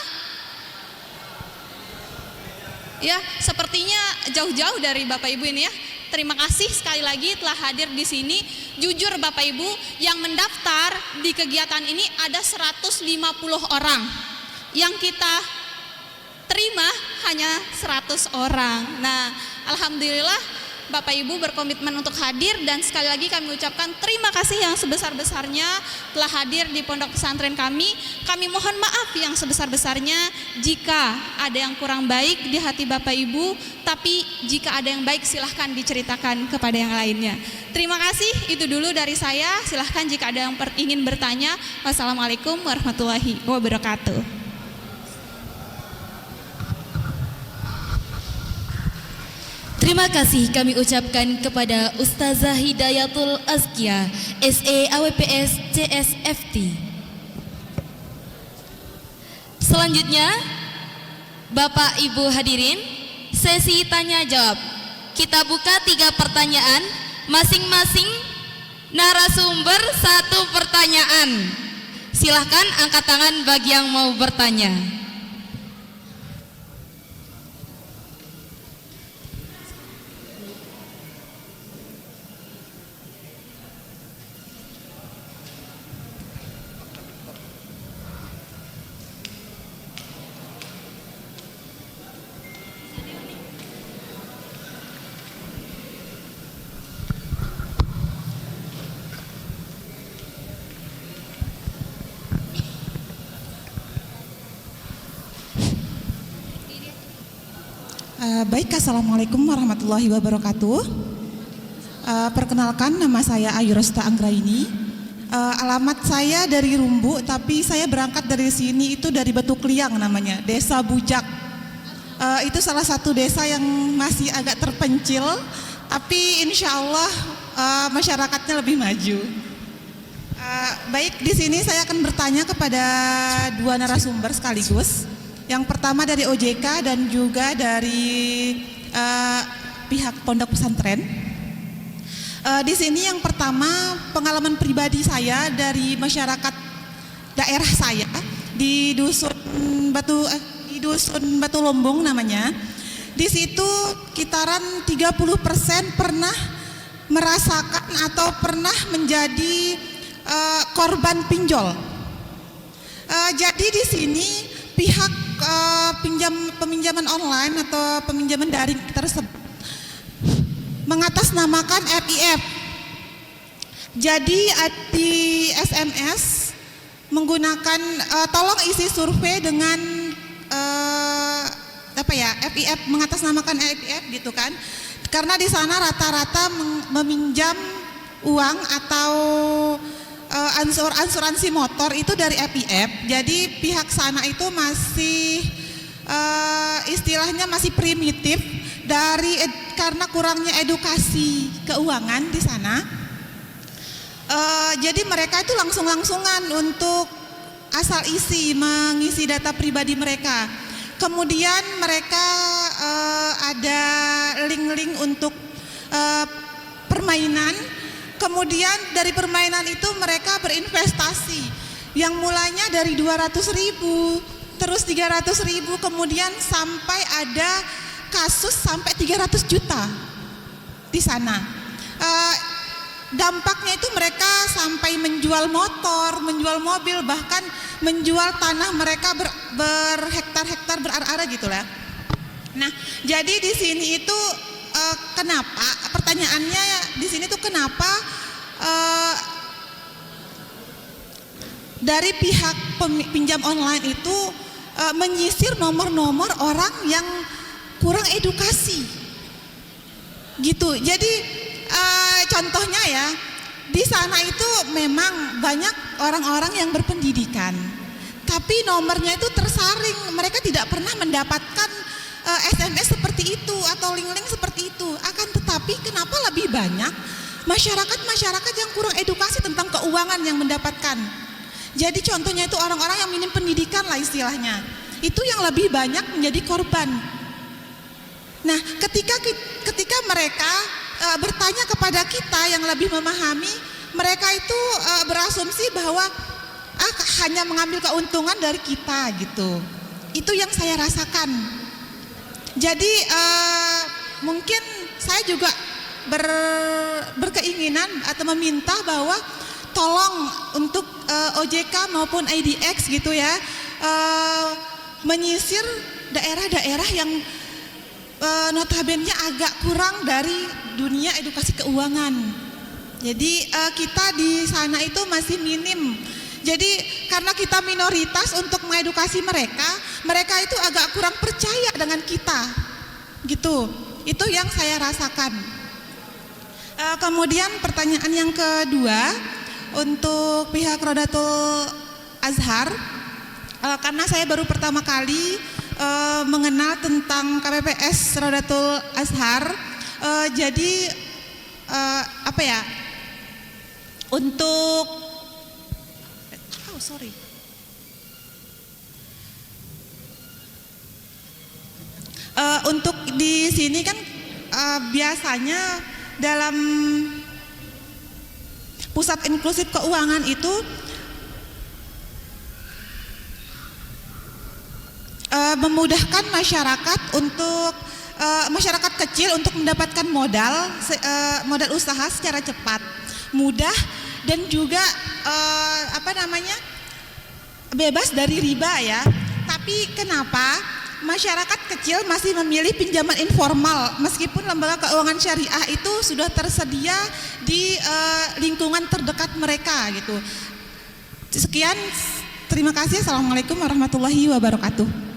Ya, sepertinya jauh-jauh dari Bapak Ibu ini ya. Terima kasih sekali lagi telah hadir di sini. Jujur Bapak Ibu, yang mendaftar di kegiatan ini ada 150 orang. Yang kita terima hanya 100 orang. Nah, alhamdulillah Bapak Ibu berkomitmen untuk hadir, dan sekali lagi kami ucapkan terima kasih yang sebesar-besarnya telah hadir di pondok pesantren kami. Kami mohon maaf yang sebesar-besarnya jika ada yang kurang baik di hati Bapak Ibu, tapi jika ada yang baik silahkan diceritakan kepada yang lainnya. Terima kasih, itu dulu dari saya. Silahkan jika ada yang ingin bertanya. Wassalamualaikum warahmatullahi wabarakatuh. Terima kasih kami ucapkan kepada Ustazah Hidayatul Azkia, SE AWPS CSFT. Selanjutnya Bapak Ibu hadirin, sesi tanya jawab. Kita buka 3 pertanyaan, masing-masing narasumber 1 pertanyaan. Silahkan angkat tangan bagi yang mau bertanya. Baik, Assalamualaikum warahmatullahi wabarakatuh. Perkenalkan, nama saya Ayu Rosta Anggraini. Alamat saya dari Rumbu, tapi saya berangkat dari sini itu dari Batu Kliang namanya, Desa Bujak. Itu salah satu desa yang masih agak terpencil, tapi insya Allah masyarakatnya lebih maju. Baik, di sini saya akan bertanya kepada 2 narasumber sekaligus. Yang pertama dari OJK dan juga dari pihak pondok pesantren. Di sini yang pertama pengalaman pribadi saya dari masyarakat daerah saya di dusun Batu Lombong namanya. Di situ kitaran 30% pernah merasakan atau pernah menjadi korban pinjol. Jadi di sini pihak peminjaman online atau peminjaman daring tersebut mengatasnamakan FIF. Jadi di SMS menggunakan tolong isi survei dengan FIF, mengatasnamakan FIF gitu kan. Karena di sana rata-rata meminjam uang atau asuransi motor itu dari FIF. Jadi pihak sana itu masih istilahnya masih primitif karena kurangnya edukasi keuangan di sana. Jadi mereka itu langsung-langsungan untuk asal mengisi data pribadi mereka. Kemudian mereka ada link-link untuk permainan. Kemudian dari permainan itu mereka berinvestasi yang mulanya dari 200.000, terus 300.000, kemudian sampai ada kasus sampai 300 juta di sana. Dampaknya itu mereka sampai menjual motor, menjual mobil, bahkan menjual tanah mereka berhektar-hektar, berara-ara gitu lah. Nah, jadi di sini itu kenapa? Pertanyaannya di sini tuh kenapa dari pihak pinjam online itu menyisir nomor-nomor orang yang kurang edukasi, gitu. Jadi contohnya ya, di sana itu memang banyak orang-orang yang berpendidikan, tapi nomornya itu tersaring. Mereka tidak pernah mendapatkan SMS seperti itu atau link-link seperti itu. Akan tetapi kenapa lebih banyak masyarakat yang kurang edukasi tentang keuangan yang mendapatkan. Jadi contohnya itu orang-orang yang minim pendidikan lah istilahnya. Itu yang lebih banyak menjadi korban. Nah, ketika mereka bertanya kepada kita yang lebih memahami, mereka itu berasumsi bahwa hanya mengambil keuntungan dari kita gitu. Itu yang saya rasakan. Jadi mungkin saya juga berkeinginan atau meminta bahwa tolong untuk OJK maupun IDX gitu ya, menyisir daerah-daerah yang notabene agak kurang dari dunia edukasi keuangan. Jadi kita di sana itu masih minim. Jadi karena kita minoritas untuk mengedukasi mereka itu agak kurang percaya dengan kita, gitu. Itu yang saya rasakan. Kemudian pertanyaan yang kedua untuk pihak Rodatul Azhar, karena saya baru pertama kali mengenal tentang KPPS Rodatul Azhar, jadi untuk Untuk di sini kan biasanya dalam pusat inklusif keuangan itu memudahkan masyarakat untuk masyarakat kecil untuk mendapatkan modal usaha secara cepat, mudah, dan juga bebas dari riba ya. Tapi kenapa masyarakat kecil masih memilih pinjaman informal meskipun lembaga keuangan syariah itu sudah tersedia di lingkungan terdekat mereka gitu. Sekian, terima kasih. Assalamualaikum warahmatullahi wabarakatuh.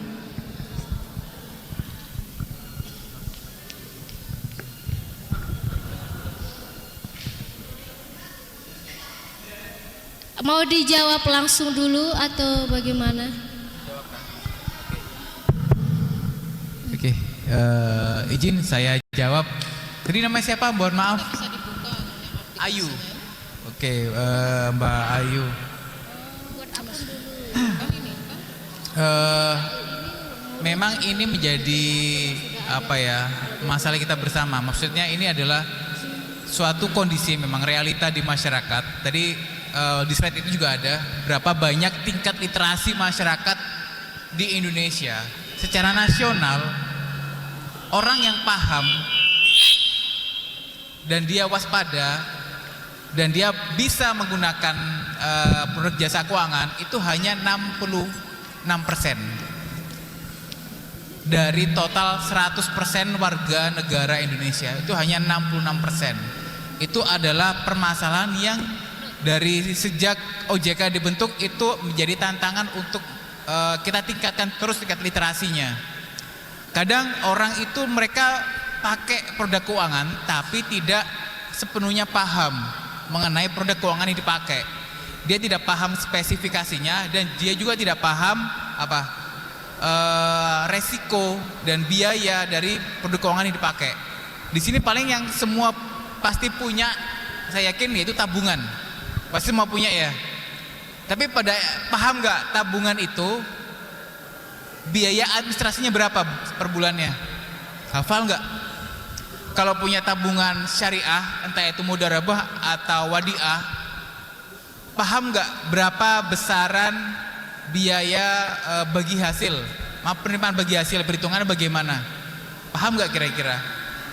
Mau dijawab langsung dulu atau bagaimana? Oke, izin saya jawab. Tadi namanya siapa? Mohon maaf. Ayu. Oke, Mbak Ayu. Memang ini menjadi masalah kita bersama. Maksudnya ini adalah suatu kondisi, memang realita di masyarakat. Tadi di slide itu juga ada berapa banyak tingkat literasi masyarakat di Indonesia. Secara nasional, orang yang paham dan dia waspada dan dia bisa menggunakan produk jasa keuangan itu hanya 66%. Dari total 100% warga negara Indonesia itu hanya 66%. Itu adalah permasalahan yang dari sejak OJK dibentuk itu menjadi tantangan untuk kita tingkatkan terus tingkat literasinya. Kadang orang itu mereka pakai produk keuangan tapi tidak sepenuhnya paham mengenai produk keuangan yang dipakai. Dia tidak paham spesifikasinya dan dia juga tidak paham resiko dan biaya dari produk keuangan yang dipakai. Di sini paling yang semua pasti punya, saya yakin, yaitu tabungan. Pasti mau punya ya. Tapi paham nggak tabungan itu biaya administrasinya berapa per bulannya? Hafal nggak? Kalau punya tabungan syariah, entah itu mudharabah atau wadiah, paham nggak berapa besaran biaya bagi hasil? Penerimaan bagi hasil, perhitungannya bagaimana? Paham nggak kira-kira?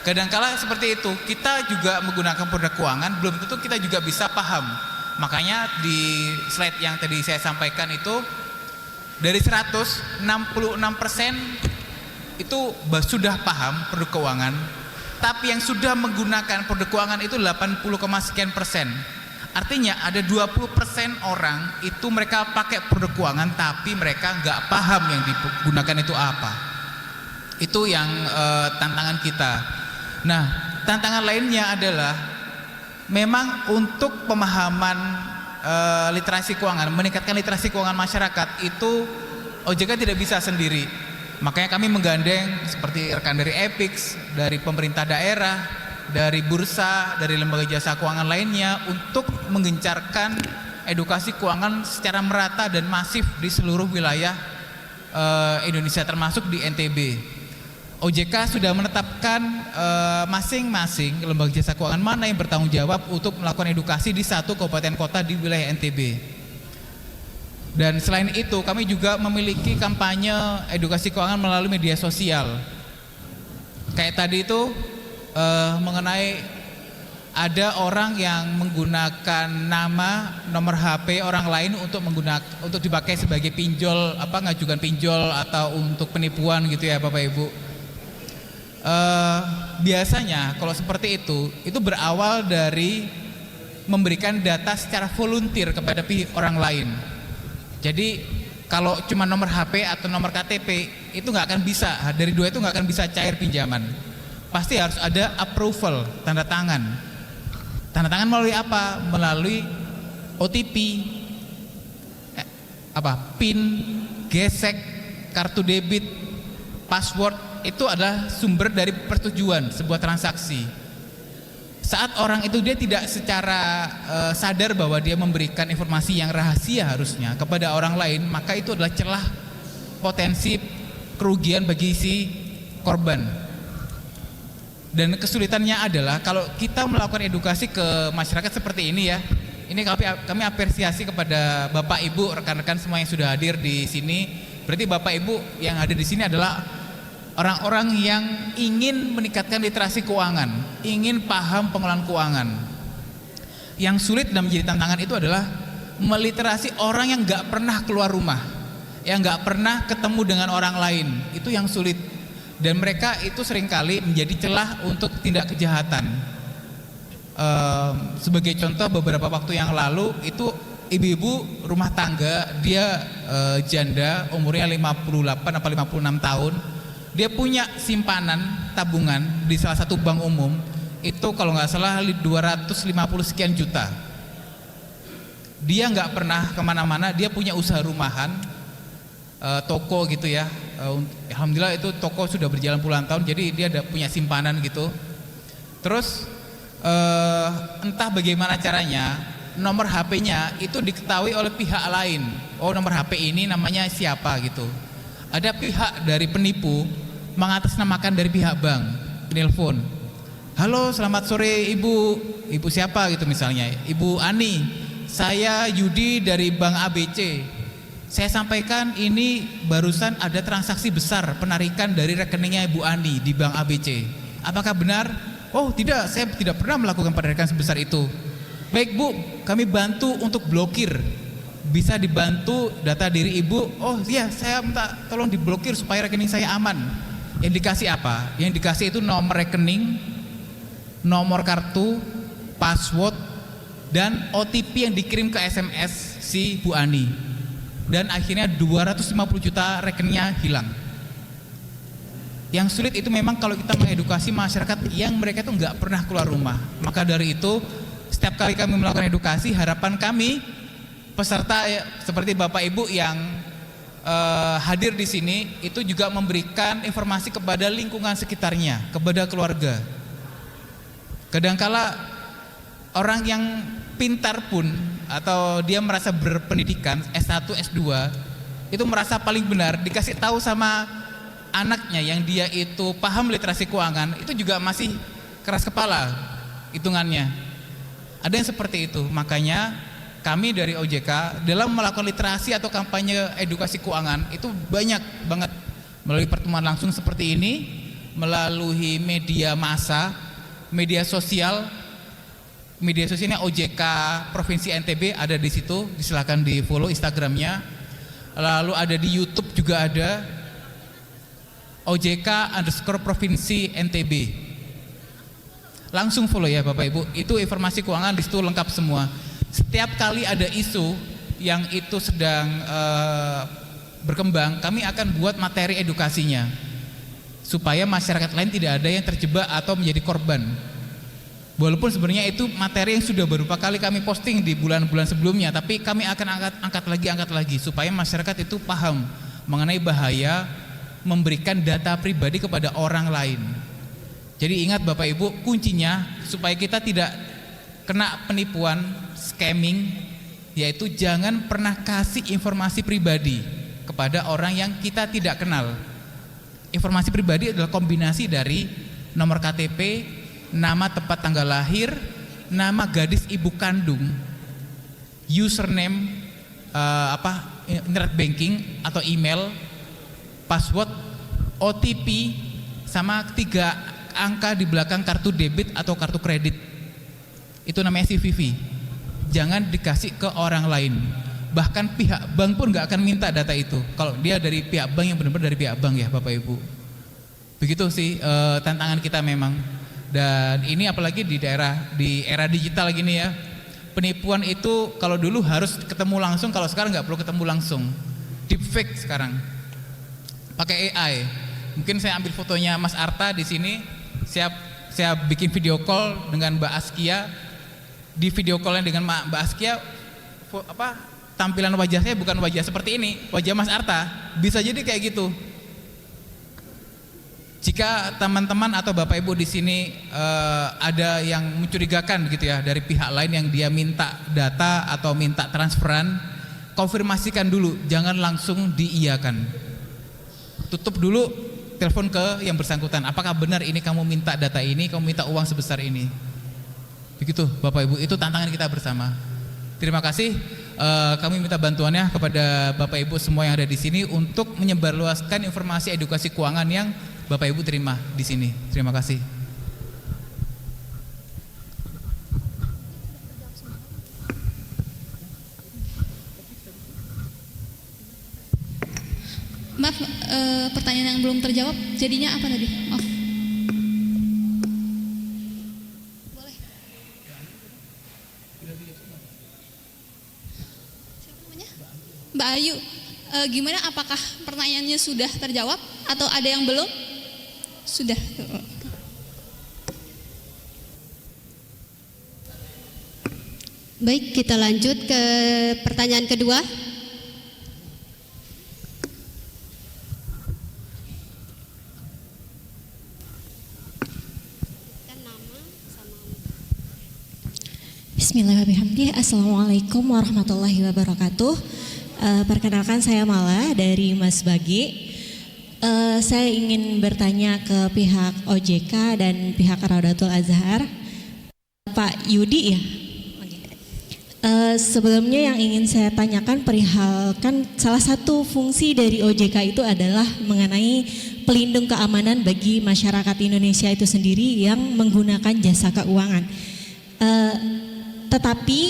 Kadangkala seperti itu, kita juga menggunakan produk keuangan, belum tentu kita juga bisa paham. Makanya di slide yang tadi saya sampaikan itu dari 166% itu sudah paham produk keuangan, tapi yang sudah menggunakan produk keuangan itu 80,sekian%. Artinya ada 20% orang itu mereka pakai produk keuangan tapi mereka nggak paham yang digunakan itu apa. Itu yang tantangan kita. Nah, tantangan lainnya adalah memang untuk pemahaman literasi keuangan, meningkatkan literasi keuangan masyarakat itu OJK tidak bisa sendiri. Makanya kami menggandeng seperti rekan dari EPIX, dari pemerintah daerah, dari bursa, dari lembaga jasa keuangan lainnya untuk menggencarkan edukasi keuangan secara merata dan masif di seluruh wilayah Indonesia termasuk di NTB. OJK sudah menetapkan masing-masing lembaga jasa keuangan mana yang bertanggung jawab untuk melakukan edukasi di satu kabupaten kota di wilayah NTB. Dan selain itu kami juga memiliki kampanye edukasi keuangan melalui media sosial. Kayak tadi itu mengenai ada orang yang menggunakan nama, nomor HP orang lain untuk dipakai sebagai pinjol, ngajukan pinjol atau untuk penipuan gitu ya Bapak Ibu. Biasanya kalau seperti itu berawal dari memberikan data secara volunteer kepada orang lain. Jadi kalau cuma nomor HP atau nomor KTP itu nggak akan bisa, dari dua itu nggak akan bisa cair pinjaman. Pasti harus ada approval, tanda tangan. Tanda tangan melalui apa? Melalui OTP, PIN, gesek, kartu debit, password. Itu adalah sumber dari persetujuan sebuah transaksi. Saat orang itu dia tidak secara sadar bahwa dia memberikan informasi yang rahasia harusnya kepada orang lain, maka itu adalah celah potensi kerugian bagi si korban. Dan kesulitannya adalah kalau kita melakukan edukasi ke masyarakat seperti ini ya, ini kami apresiasi kepada Bapak Ibu, rekan-rekan semua yang sudah hadir di sini. Berarti Bapak Ibu yang hadir di sini adalah orang-orang yang ingin meningkatkan literasi keuangan, ingin paham pengelolaan keuangan. Yang sulit dan menjadi tantangan itu adalah meliterasi orang yang nggak pernah keluar rumah, yang nggak pernah ketemu dengan orang lain. Itu yang sulit. Dan mereka itu seringkali menjadi celah untuk tindak kejahatan. Sebagai contoh, beberapa waktu yang lalu itu ibu-ibu rumah tangga, dia janda, umurnya 58 atau 56 tahun. Dia punya simpanan tabungan di salah satu bank umum, itu kalau nggak salah 250 sekian juta. Dia nggak pernah kemana-mana, dia punya usaha rumahan, toko gitu ya. Alhamdulillah itu toko sudah berjalan puluhan tahun, jadi dia ada punya simpanan gitu. Terus entah bagaimana caranya, nomor HP-nya itu diketahui oleh pihak lain. Oh, nomor HP ini namanya siapa gitu. Ada pihak dari penipu mengatasnamakan dari pihak bank, penelpon. Halo, selamat sore ibu. Ibu siapa gitu misalnya, Ibu Ani. Saya Yudi dari Bank ABC. Saya sampaikan ini barusan ada transaksi besar penarikan dari rekeningnya Ibu Ani di Bank ABC. Apakah benar? Oh tidak, saya tidak pernah melakukan penarikan sebesar itu. Baik Bu, kami bantu untuk blokir. Bisa dibantu data diri Ibu? Oh iya, saya minta tolong diblokir supaya rekening saya aman. Yang dikasih apa? Yang dikasih itu nomor rekening, nomor kartu, password, dan OTP yang dikirim ke SMS si Bu Ani. Dan akhirnya 250 juta rekeningnya hilang. Yang sulit itu memang kalau kita mengedukasi masyarakat yang mereka itu nggak pernah keluar rumah. Maka dari itu setiap kali kami melakukan edukasi, harapan kami peserta seperti Bapak Ibu yang hadir di sini itu juga memberikan informasi kepada lingkungan sekitarnya, kepada keluarga. Kadangkala orang yang pintar pun atau dia merasa berpendidikan S1, S2 itu merasa paling benar, dikasih tahu sama anaknya yang dia itu paham literasi keuangan, itu juga masih keras kepala hitungannya. Ada yang seperti itu. Makanya kami dari OJK dalam melakukan literasi atau kampanye edukasi keuangan itu banyak banget, melalui pertemuan langsung seperti ini, melalui media massa, media sosialnya OJK Provinsi NTB ada di situ, silakan di follow Instagramnya. Lalu ada di YouTube juga ada OJK_Provinsi NTB. Langsung follow ya Bapak Ibu. Itu informasi keuangan di situ lengkap semua. Setiap kali ada isu yang itu sedang berkembang, kami akan buat materi edukasinya supaya masyarakat lain tidak ada yang terjebak atau menjadi korban. Walaupun sebenarnya itu materi yang sudah beberapa kali kami posting di bulan-bulan sebelumnya, tapi kami akan angkat lagi supaya masyarakat itu paham mengenai bahaya memberikan data pribadi kepada orang lain. Jadi ingat Bapak Ibu, kuncinya supaya kita tidak kena penipuan, scamming, yaitu jangan pernah kasih informasi pribadi kepada orang yang kita tidak kenal. Informasi pribadi adalah kombinasi dari nomor KTP, nama tempat tanggal lahir, nama gadis ibu kandung, username internet banking atau email, password, OTP, sama 3 angka di belakang kartu debit atau kartu kredit. Itu namanya CVV. Jangan dikasih ke orang lain. Bahkan pihak bank pun nggak akan minta data itu. Kalau dia dari pihak bank yang benar-benar dari pihak bank ya Bapak Ibu. Begitu sih tantangan kita memang. Dan ini apalagi di era digital gini ya. Penipuan itu kalau dulu harus ketemu langsung, kalau sekarang nggak perlu ketemu langsung. Deepfake sekarang. Pakai AI. Mungkin saya ambil fotonya Mas Arta di sini. Saya bikin video call dengan Mbak Askia. Di video callnya dengan Mbak Askia, tampilan wajah saya bukan wajah seperti ini, wajah Mas Arta. Bisa jadi kayak gitu. Jika teman-teman atau Bapak Ibu di sini ada yang mencurigakan gitu ya dari pihak lain yang dia minta data atau minta transferan, konfirmasikan dulu, jangan langsung diiyakan. Tutup dulu telepon ke yang bersangkutan, apakah benar ini kamu minta data ini, kamu minta uang sebesar ini. Begitu Bapak Ibu, itu tantangan kita bersama. Terima kasih. Kami minta bantuannya kepada Bapak Ibu semua yang ada di sini untuk menyebarluaskan informasi edukasi keuangan yang Bapak Ibu terima di sini. Terima kasih. Maaf, pertanyaan yang belum terjawab jadinya apa tadi? Maaf. Boleh. Siapa namanya? Mbak Ayu. Gimana, apakah pertanyaannya sudah terjawab atau ada yang belum? Sudah. Baik, kita lanjut ke pertanyaan kedua. Bismillahirrahmanirrahim. Assalamualaikum warahmatullahi wabarakatuh. Perkenalkan, saya Mala dari Mas Bagi. Saya ingin bertanya ke pihak OJK dan pihak Raudatul Azhar, Pak Yudi ya. Sebelumnya yang ingin saya tanyakan perihal, kan salah satu fungsi dari OJK itu adalah mengenai pelindung keamanan bagi masyarakat Indonesia itu sendiri yang menggunakan jasa keuangan. Tetapi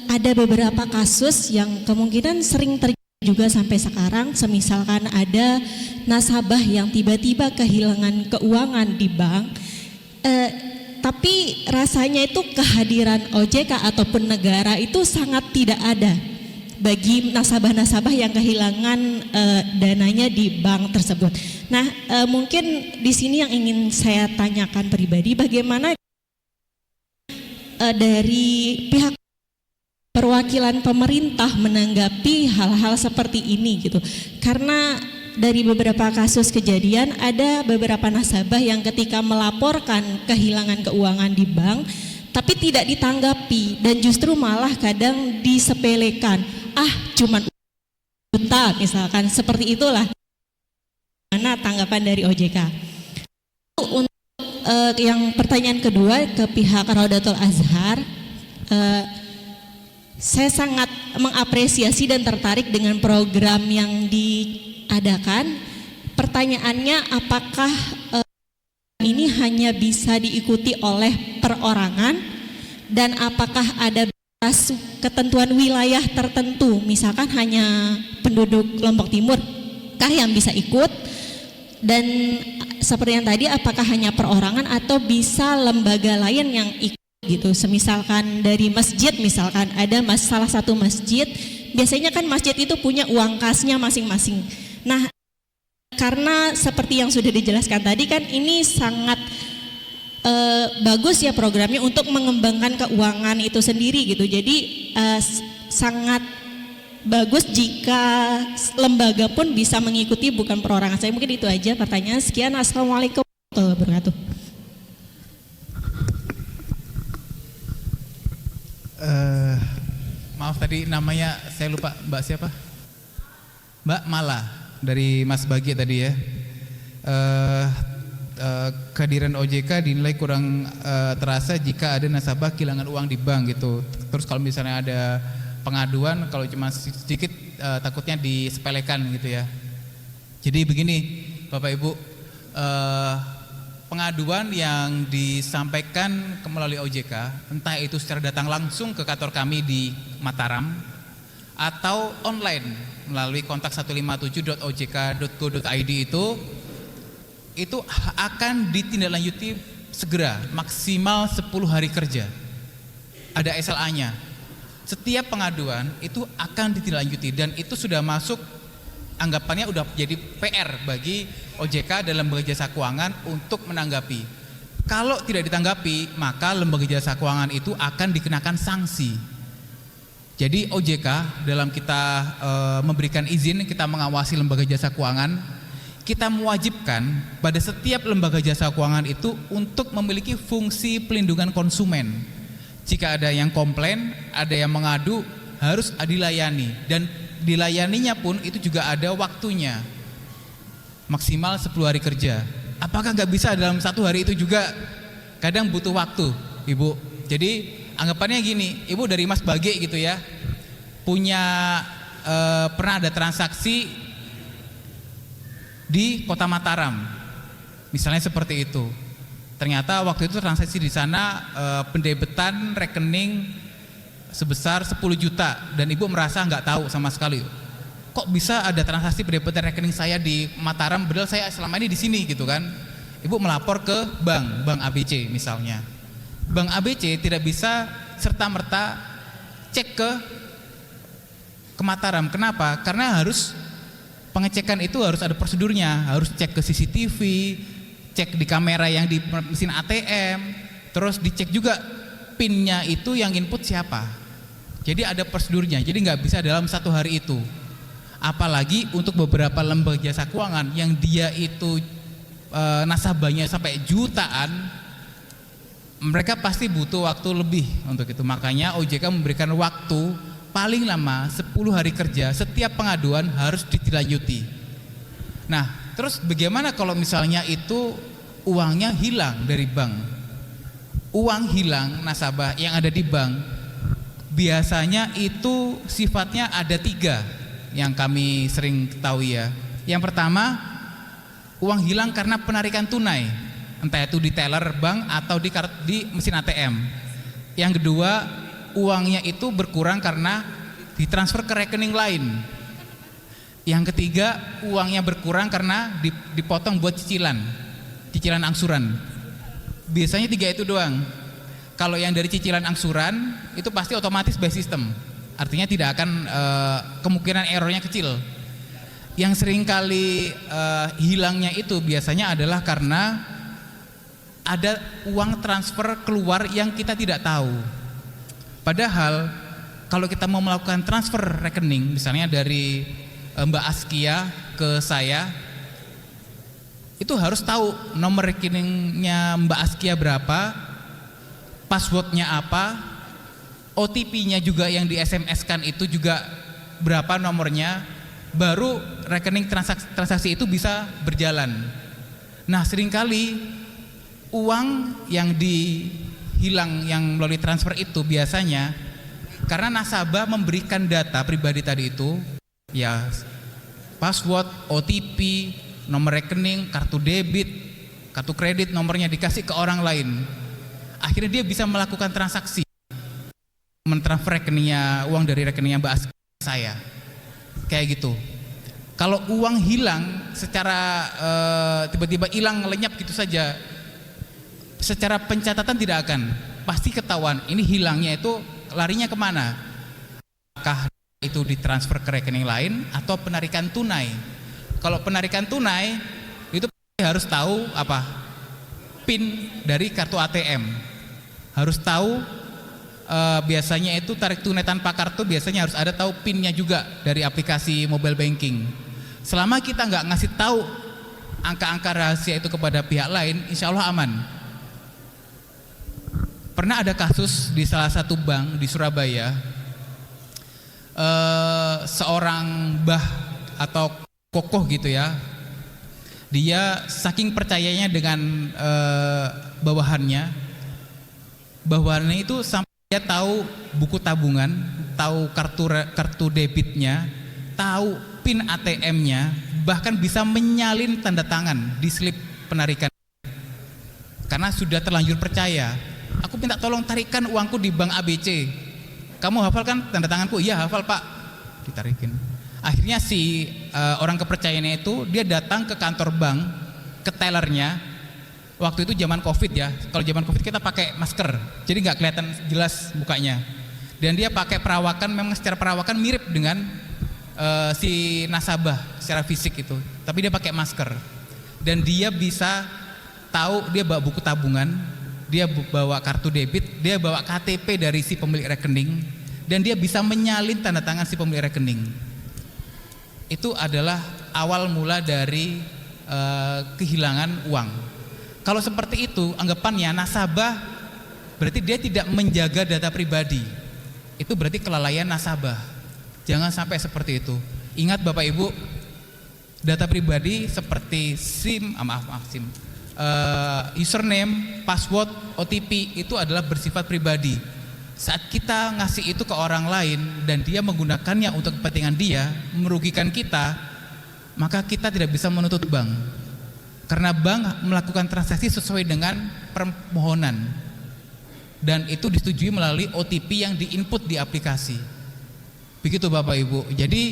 ada beberapa kasus yang kemungkinan sering terjadi juga sampai sekarang, semisalkan ada nasabah yang tiba-tiba kehilangan keuangan di bank, tapi rasanya itu kehadiran OJK ataupun negara itu sangat tidak ada bagi nasabah-nasabah yang kehilangan dananya di bank tersebut. Nah, mungkin di sini yang ingin saya tanyakan pribadi, bagaimana dari pihak perwakilan pemerintah menanggapi hal-hal seperti ini gitu. Karena dari beberapa kasus kejadian ada beberapa nasabah yang ketika melaporkan kehilangan keuangan di bank tapi tidak ditanggapi dan justru malah kadang disepelekan. Cuman juta misalkan, seperti itulah. Mana tanggapan dari OJK? Untuk yang pertanyaan kedua ke pihak Raudatul Azhar, saya sangat mengapresiasi dan tertarik dengan program yang diadakan. Pertanyaannya, apakah ini hanya bisa diikuti oleh perorangan dan apakah ada ketentuan wilayah tertentu, misalkan hanya penduduk Lombok Timur kah yang bisa ikut, dan seperti yang tadi, apakah hanya perorangan atau bisa lembaga lain yang ikut gitu. Semisalkan dari masjid, misalkan ada salah satu masjid, biasanya kan masjid itu punya uang kasnya masing-masing. Nah, karena seperti yang sudah dijelaskan tadi kan ini sangat bagus ya programnya untuk mengembangkan keuangan itu sendiri gitu. Jadi sangat bagus jika lembaga pun bisa mengikuti, bukan perorangan. Saya mungkin itu aja pertanyaan. Sekian, assalamualaikum warahmatullahi wabarakatuh. Maaf tadi namanya saya lupa, Mbak siapa? Mbak Mala dari Mas Bagi tadi ya. Kehadiran OJK dinilai kurang terasa jika ada nasabah kehilangan uang di bank gitu. Terus kalau misalnya ada pengaduan, kalau cuma sedikit takutnya disepelekan gitu ya. Jadi begini Bapak Ibu, pengaduan yang disampaikan melalui OJK, entah itu secara datang langsung ke kantor kami di Mataram atau online melalui kontak 157.ojk.go.id itu akan ditindaklanjuti segera, maksimal 10 hari kerja. Ada SLA-nya. Setiap pengaduan itu akan ditindaklanjuti dan itu sudah masuk, anggapannya udah jadi PR bagi OJK dan lembaga jasa keuangan untuk menanggapi. Kalau tidak ditanggapi, maka lembaga jasa keuangan itu akan dikenakan sanksi. Jadi OJK dalam kita memberikan izin, kita mengawasi lembaga jasa keuangan, kita mewajibkan pada setiap lembaga jasa keuangan itu untuk memiliki fungsi pelindungan konsumen. Jika ada yang komplain, ada yang mengadu, harus dilayani, dan dilayaninya pun itu juga ada waktunya. maksimal 10 hari kerja. Apakah nggak bisa dalam 1 hari itu juga? Kadang butuh waktu, Ibu. Jadi anggapannya gini, Ibu dari Mas Bage gitu ya, punya pernah ada transaksi di Kota Mataram, misalnya seperti itu. Ternyata waktu itu transaksi di sana pendebetan rekening sebesar 10 juta dan Ibu merasa nggak tahu sama sekali. Kok bisa ada transaksi pendebetan rekening saya di Mataram, padahal saya selama ini di sini gitu kan? Ibu melapor ke bank ABC misalnya. Bank ABC tidak bisa serta-merta cek ke Mataram. Kenapa? Karena harus pengecekan itu harus ada prosedurnya, harus cek ke CCTV, cek di kamera yang di mesin ATM, terus dicek juga PIN-nya itu yang input siapa. Jadi ada prosedurnya, jadi nggak bisa dalam 1 hari itu. Apalagi untuk beberapa lembaga jasa keuangan yang dia itu nasabahnya sampai jutaan, mereka pasti butuh waktu lebih untuk itu. Makanya OJK memberikan waktu paling lama 10 hari kerja, setiap pengaduan harus ditindaklanjuti. Nah, terus bagaimana kalau misalnya itu uangnya hilang dari bank? Uang hilang nasabah yang ada di bank biasanya itu sifatnya ada 3 yang kami sering ketahui ya. Yang pertama, uang hilang karena penarikan tunai, entah itu di teller bank atau di mesin ATM. Yang kedua, uangnya itu berkurang karena ditransfer ke rekening lain. Yang ketiga, uangnya berkurang karena dipotong buat cicilan angsuran. Biasanya 3 itu doang. Kalau yang dari cicilan angsuran itu pasti otomatis by system, artinya tidak akan kemungkinan errornya kecil. Yang sering kali hilangnya itu biasanya adalah karena ada uang transfer keluar yang kita tidak tahu. Padahal kalau kita mau melakukan transfer rekening, misalnya dari Mbak Askia ke saya, itu harus tahu nomor rekeningnya Mbak Askia berapa, passwordnya apa, OTP-nya juga yang di SMS-kan itu juga berapa nomornya, baru rekening transaksi itu bisa berjalan. Nah, seringkali uang yang hilang yang melalui transfer itu biasanya karena nasabah memberikan data pribadi tadi itu, ya password, OTP, nomor rekening, kartu debit, kartu kredit, nomornya dikasih ke orang lain. Akhirnya dia bisa melakukan transaksi, mentransfer rekeningnya, uang dari rekeningnya Mbak Askia saya. Kayak gitu. Kalau uang hilang secara tiba-tiba hilang lenyap gitu saja, secara pencatatan tidak akan, pasti ketahuan ini hilangnya itu larinya kemana. Apakah itu ditransfer ke rekening lain atau penarikan tunai? Kalau penarikan tunai itu harus tahu apa? PIN dari kartu ATM. Harus tahu biasanya itu tarik tunai tanpa kartu biasanya harus ada tahu PIN-nya juga dari aplikasi mobile banking. Selama kita nggak ngasih tahu angka-angka rahasia itu kepada pihak lain, insya Allah aman. Pernah ada kasus di salah satu bank di Surabaya, seorang mbah atau kokoh gitu ya, dia saking percayanya dengan bawahannya itu sampai dia tahu buku tabungan, tahu kartu debitnya, tahu PIN ATM-nya, bahkan bisa menyalin tanda tangan di slip penarikan. Karena sudah terlanjur percaya. Aku minta tolong tarikan uangku di bank ABC. Kamu hafal kan tanda tanganku? Iya hafal Pak. Ditarikin. Akhirnya si orang kepercayaannya itu dia datang ke kantor bank, ke tellernya. Waktu itu zaman COVID ya. Kalau zaman COVID kita pakai masker, jadi nggak kelihatan jelas mukanya. Dan dia pakai perawakan, memang secara perawakan mirip dengan si nasabah secara fisik itu. Tapi dia pakai masker. Dan dia bisa tahu dia bawa buku tabungan, dia bawa kartu debit, dia bawa KTP dari si pemilik rekening, dan dia bisa menyalin tanda tangan si pemilik rekening. Itu adalah awal mula dari kehilangan uang. Kalau seperti itu, anggapannya nasabah berarti dia tidak menjaga data pribadi. Itu berarti kelalaian nasabah. Jangan sampai seperti itu. Ingat Bapak Ibu, Data pribadi seperti SIM, SIM, username, password, OTP itu adalah bersifat pribadi. Saat kita ngasih itu ke orang lain dan dia menggunakannya untuk kepentingan dia, merugikan kita, maka kita tidak bisa menuntut bank. Karena bank melakukan transaksi sesuai dengan permohonan. Dan itu disetujui melalui OTP yang diinput di aplikasi. Begitu Bapak Ibu. Jadi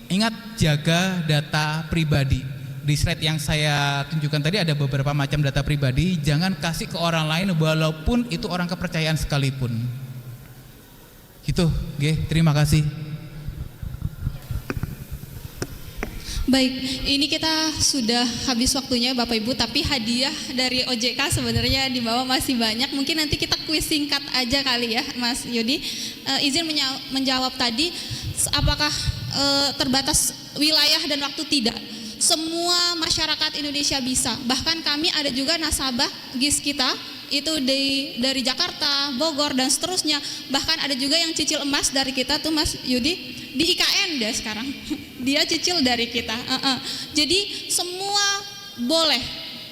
ingat, jaga data pribadi. Di slide yang saya tunjukkan tadi ada beberapa macam data pribadi. Jangan kasih ke orang lain walaupun itu orang kepercayaan sekalipun. Gitu, terima kasih. Baik, ini kita sudah habis waktunya Bapak Ibu, tapi hadiah dari OJK sebenarnya di bawah masih banyak. Mungkin nanti kita kuis singkat aja kali ya Mas Yudi. Izin menjawab tadi, apakah terbatas wilayah dan waktu? Tidak. Semua masyarakat Indonesia bisa. Bahkan kami ada juga nasabah GIS kita itu dari Jakarta, Bogor dan seterusnya. Bahkan ada juga yang cicil emas dari kita tuh Mas Yudi di IKN dia sekarang. Dia cicil dari kita. Jadi semua boleh.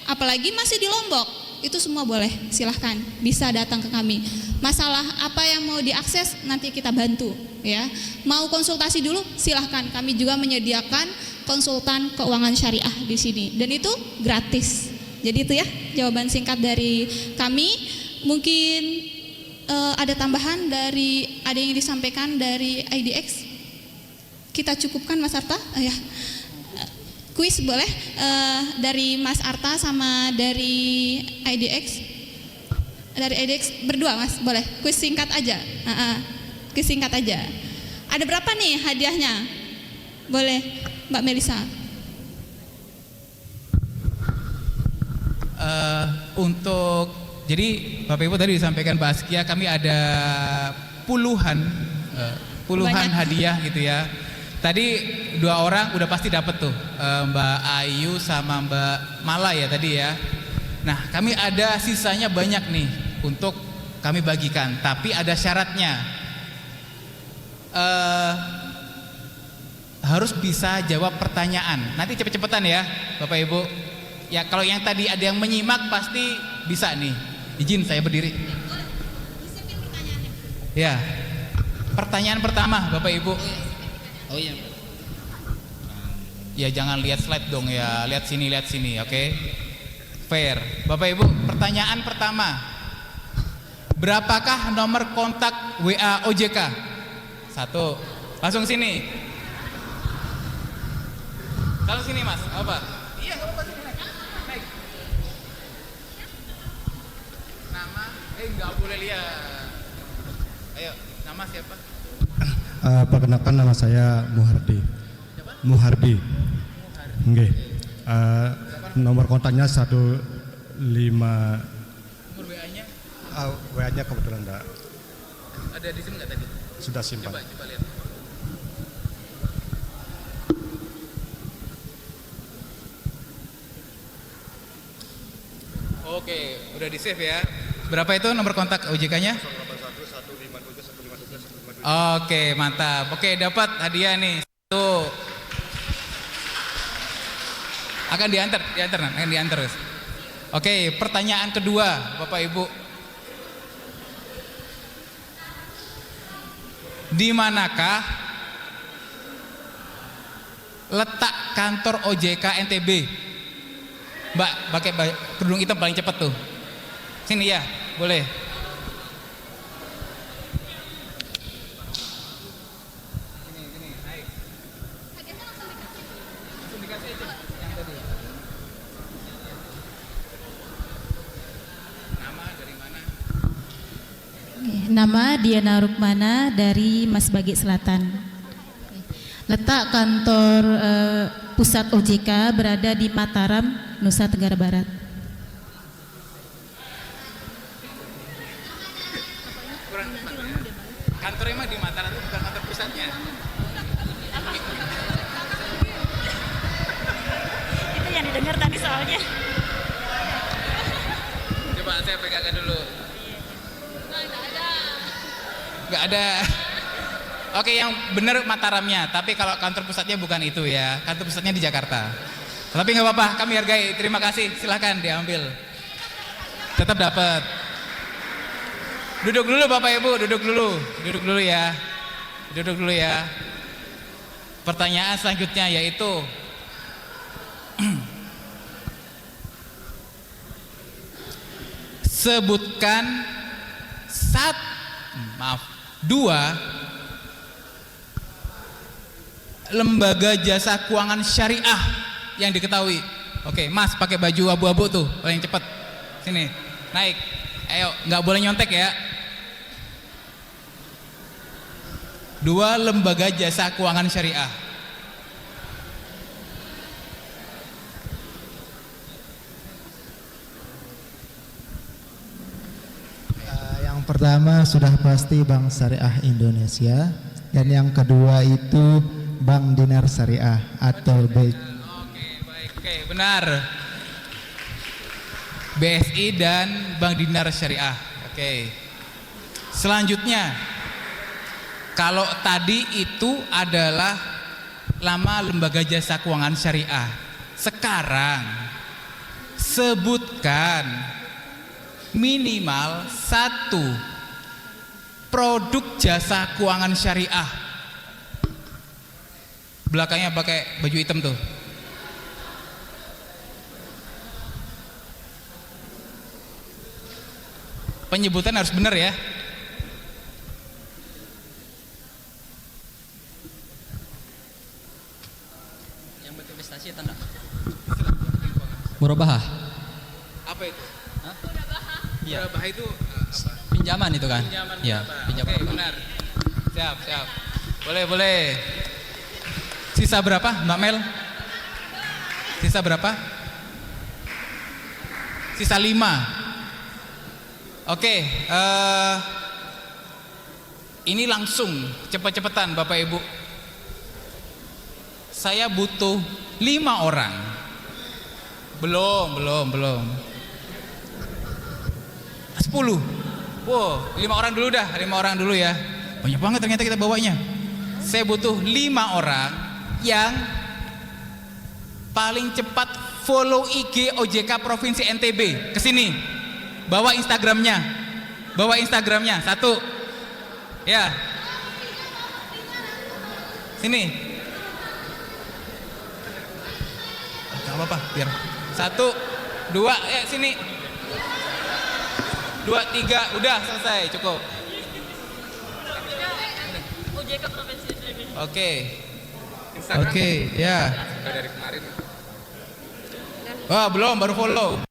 Apalagi masih di Lombok, itu semua boleh. Silahkan, bisa datang ke kami. Masalah apa yang mau diakses nanti kita bantu ya. Mau konsultasi dulu silahkan. Kami juga menyediakan konsultan keuangan syariah di sini dan itu gratis. Jadi itu ya jawaban singkat dari kami. Mungkin ada tambahan dari ada yang disampaikan dari IDX. Kita cukupkan Mas Arta ya. Kuis boleh dari Mas Arta sama dari IDX. Dari IDX berdua Mas, boleh. Kuis singkat aja. Kuis singkat aja. Ada berapa nih hadiahnya? Boleh Mbak Melisa. Untuk jadi Bapak Ibu tadi disampaikan Mbak Askia, kami ada puluhan hadiah gitu ya. Tadi 2 orang udah pasti dapat tuh, Mbak Ayu sama Mbak Mala ya tadi ya. Nah kami ada sisanya banyak nih untuk kami bagikan, tapi ada syaratnya. Harus bisa jawab pertanyaan. Nanti cepet-cepetan ya Bapak Ibu. Ya kalau yang tadi ada yang menyimak pasti bisa nih. Izin saya berdiri. Ya. Pertanyaan pertama Bapak Ibu. Oh iya. Ya jangan lihat slide dong ya. Lihat sini, oke? Fair. Bapak Ibu, pertanyaan pertama. Berapakah nomor kontak WA OJK? 1. Langsung sini. Kalau sini Mas, apa? Iya, enggak apa-apa sini. Naik. Nama? Enggak boleh lihat. Ayo, nama siapa? Perkenalkan nama saya Muhardi. Muhardi. Nggih. Nomor kontaknya 15. Nomor WA-nya? WA-nya kebetulan enggak. Ada di sini enggak tadi? Sudah simpan. Coba lihat. Oke, udah di save ya. Berapa itu nomor kontak OJK-nya? 081 157 157 157. Oke, mantap. Oke, dapat hadiah nih. Tuh. Akan diantar. Oke, pertanyaan kedua, Bapak Ibu. Di manakah letak kantor OJK NTB? Mbak, pakai kerudung hitam paling cepat tuh. Sini ya, boleh. Sini, naik. Langsung dikasih aja yang tadi. Nama dari mana? Nama Diana Rukmana dari Mas Bagi Selatan. Letak kantor pusat OJK berada di Mataram, Nusa Tenggara Barat. Kantornya mah di Mataram, itu bukan kantor pusatnya. Itu yang didengar tadi soalnya. Coba saya pegangkan dulu. Nggak ada. Oke, yang benar Mataramnya, tapi kalau kantor pusatnya bukan itu ya. Kantor pusatnya di Jakarta. Tapi nggak apa-apa, kami hargai. Terima kasih, silahkan diambil. Tetap dapat. Duduk dulu Bapak Ibu, duduk dulu ya. Duduk dulu ya. Pertanyaan selanjutnya yaitu sebutkan dua lembaga jasa keuangan syariah yang diketahui. Oke, Mas pakai baju abu-abu tuh, paling cepat. Sini, naik. Ayo, nggak boleh nyontek ya. Dua lembaga jasa keuangan syariah. Yang pertama sudah pasti Bank Syariah Indonesia, dan yang kedua itu Bank Dinar Syariah atau BI. Oke, benar. BSI dan Bank Dinar Syariah. Oke. Selanjutnya, kalau tadi itu adalah nama lembaga jasa keuangan syariah. Sekarang sebutkan minimal satu produk jasa keuangan syariah. Belakangnya pakai baju hitam tuh. Penyebutan harus benar ya. Yang berinvestasi tanda. Murabahah. Apa itu? Iya. Murabahah itu apa? Pinjaman itu kan? Pinjaman. Iya, pinjaman. Oke, benar. Siap. Boleh. Sisa berapa, Mbak Mel? Sisa berapa? Sisa 5. Oke, ini langsung cepet-cepetan Bapak Ibu. Saya butuh 5 orang. Belum. 10. Wow, 5 orang dulu dah, 5 orang dulu ya. Banyak banget ternyata kita bawanya. Saya butuh 5 orang yang paling cepat follow IG OJK Provinsi NTB. Kesini. Bawa Instagramnya. 1. Ya. Sini. Gak apa-apa, biar 1, 2, sini. 2, 3, udah selesai, cukup. Oke, ya. Dari kemarin. Wah, belum, baru follow.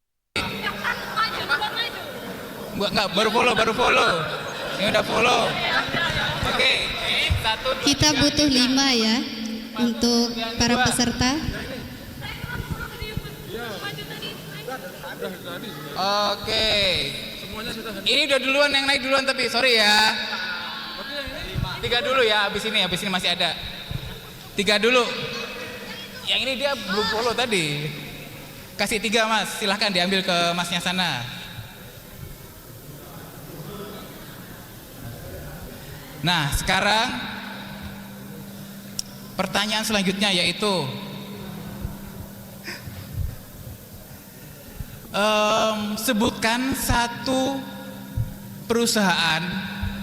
Enggak, baru follow. Ini udah follow. Oke. 1, 2, Kita 3, butuh 5 ya untuk para peserta. Oke. Ini udah duluan yang naik duluan tapi sorry ya. 3 dulu ya, habis ini masih ada. 3 dulu. Yang ini dia belum follow tadi. Kasih 3 Mas, silahkan diambil ke Masnya sana. Nah, sekarang pertanyaan selanjutnya yaitu sebutkan satu perusahaan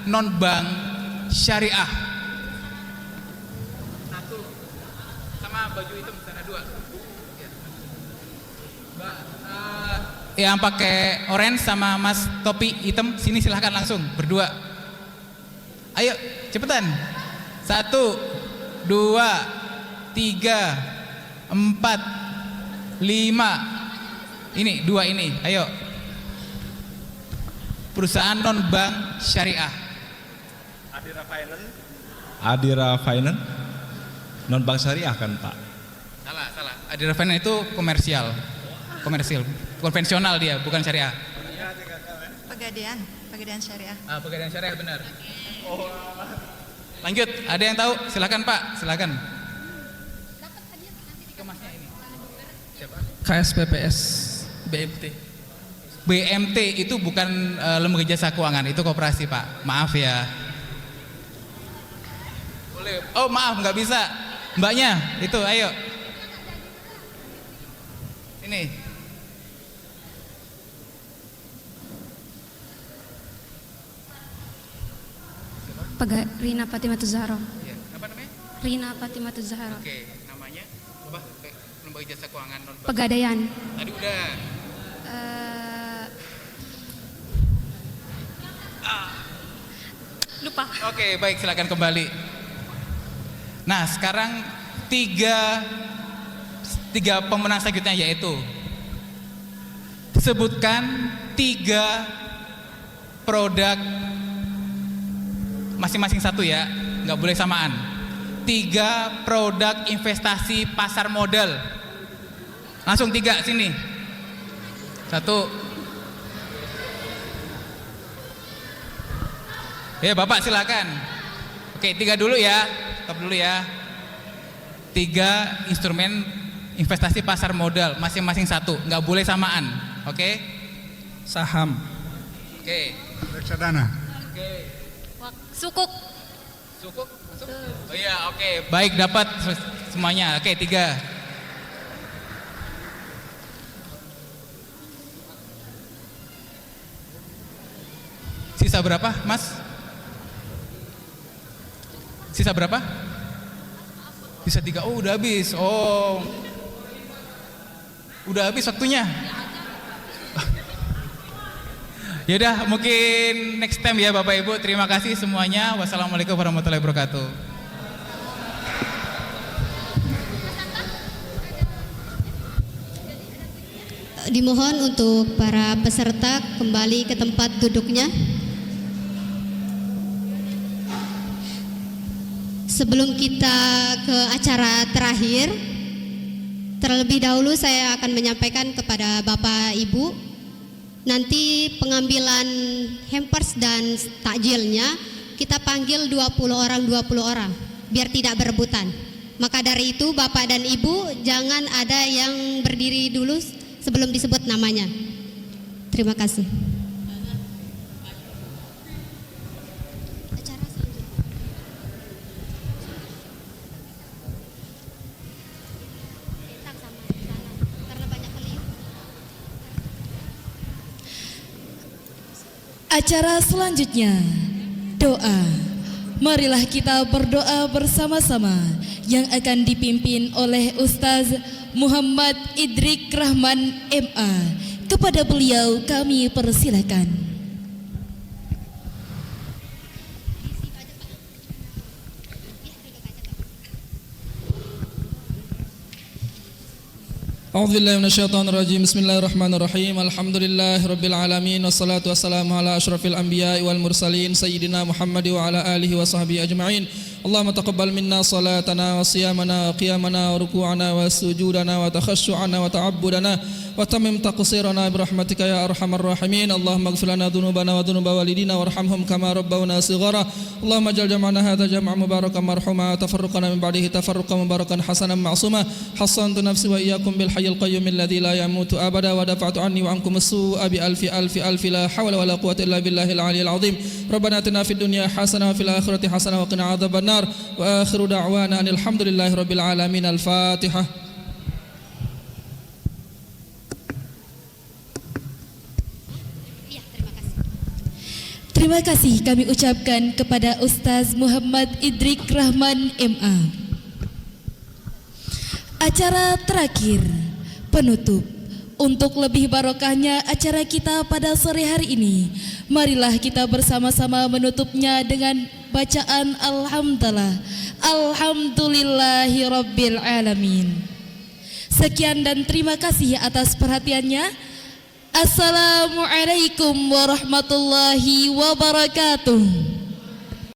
non-bank syariah. 1 sama baju hitam sana 2. Yang pakai orange sama Mas topi hitam sini silahkan langsung berdua. Ayo cepetan. 1, 2, 3, 4, 5. Ini 2 ini. Ayo. Perusahaan non bank syariah. Adira Finance non bank syariah kan Pak? Salah. Adira Finance itu komersial, konvensional dia, bukan syariah. Pegadaian syariah. Pegadaian syariah benar. Lanjut, ada yang tahu? Silakan Pak, silakan. KSPPS BMT. BMT itu bukan lembaga jasa keuangan, itu koperasi Pak. Maaf ya. Oh maaf, nggak bisa. Mbaknya, itu ayo. Ini. Rina Fatimah Zahra. Ya, apa namanya? Rina Fatimah Zahra. Oke, namanya? Coba, lembaga jasa keuangan non bank. Pegadaian. Tadi udah. Lupa. Oke, baik, silakan kembali. Nah, sekarang tiga pemenang selanjutnya, yaitu sebutkan 3 produk masing-masing satu ya, nggak boleh samaan. 3 produk investasi pasar modal. Langsung 3 sini. 1. Ya Bapak silakan. Oke, 3 dulu ya. Stop dulu ya. 3 instrumen investasi pasar modal, masing-masing satu, nggak boleh samaan. Oke? Saham. Oke. Reksadana. Oke. Sukuk. Sukuk? Oh iya, oke. Baik, dapat semuanya. Oke, 3. Sisa berapa, Mas? Sisa berapa? Sisa 3. Oh, udah habis. Oh. Udah habis waktunya. Yaudah, mungkin next time ya Bapak Ibu. Terima kasih semuanya. Wassalamualaikum warahmatullahi wabarakatuh. Dimohon untuk para peserta kembali ke tempat duduknya. Sebelum kita ke acara terakhir, terlebih dahulu saya akan menyampaikan kepada Bapak Ibu, nanti pengambilan hampers dan takjilnya kita panggil 20 orang, biar tidak berebutan. Maka dari itu Bapak dan Ibu jangan ada yang berdiri dulu sebelum disebut namanya. Terima kasih. Acara selanjutnya, doa. Marilah kita berdoa bersama-sama yang akan dipimpin oleh Ustaz Muhammad Idrik Rahman MA. Kepada beliau kami persilakan. A'udzubillahi minasyaitonirrajim. Bismillahirrahmanirrahim. Alhamdulillahirabbil alamin wassalatu wassalamu ala asyrafil anbiya'i wal mursalin sayyidina Muhammad wa ala alihi wa sahbihi ajma'in. Allahumma taqabbal minna salatana wa siyamana wa qiyamana wa ruku'ana wa sujudana wa takhasyu'ana wa ta'abbudana wa tamim taqsirana bi rahmatika ya arhamar rahimin. Allahumma ighfir lana dhunubana wa dhunuba walidina warhamhum kama rabbawna shighara. Allahumma ij'al jam'ana hadha jam'an mubarakan marhuma wa tafarruqana min ba'dihi tafarruqan mubarakan hasanan ma'suma. Hassantu nafsi wa iyyakum bil hayyil qayyum alladzi la yamutu abada wa dafa'tu anni wa ankum as-su'a bi alfi la hawla wa la quwwata illa billahil 'aliyyil 'azim. Rabbana atina fid dunya hasanah wa fil akhirati hasanah wa qina adzabannar. Wa akhiru da'wana alhamdulillahi rabbil alamin. Al-Fatihah. Terima kasih kami ucapkan kepada Ustaz Muhammad Idrik Rahman MA. Acara terakhir, penutup. Untuk lebih barokahnya acara kita pada sore hari ini, marilah kita bersama-sama menutupnya dengan bacaan Alhamdulillah. Alhamdulillahi Rabbil Alamin. Sekian dan terima kasih atas perhatiannya. Assalamualaikum warahmatullahi wabarakatuh.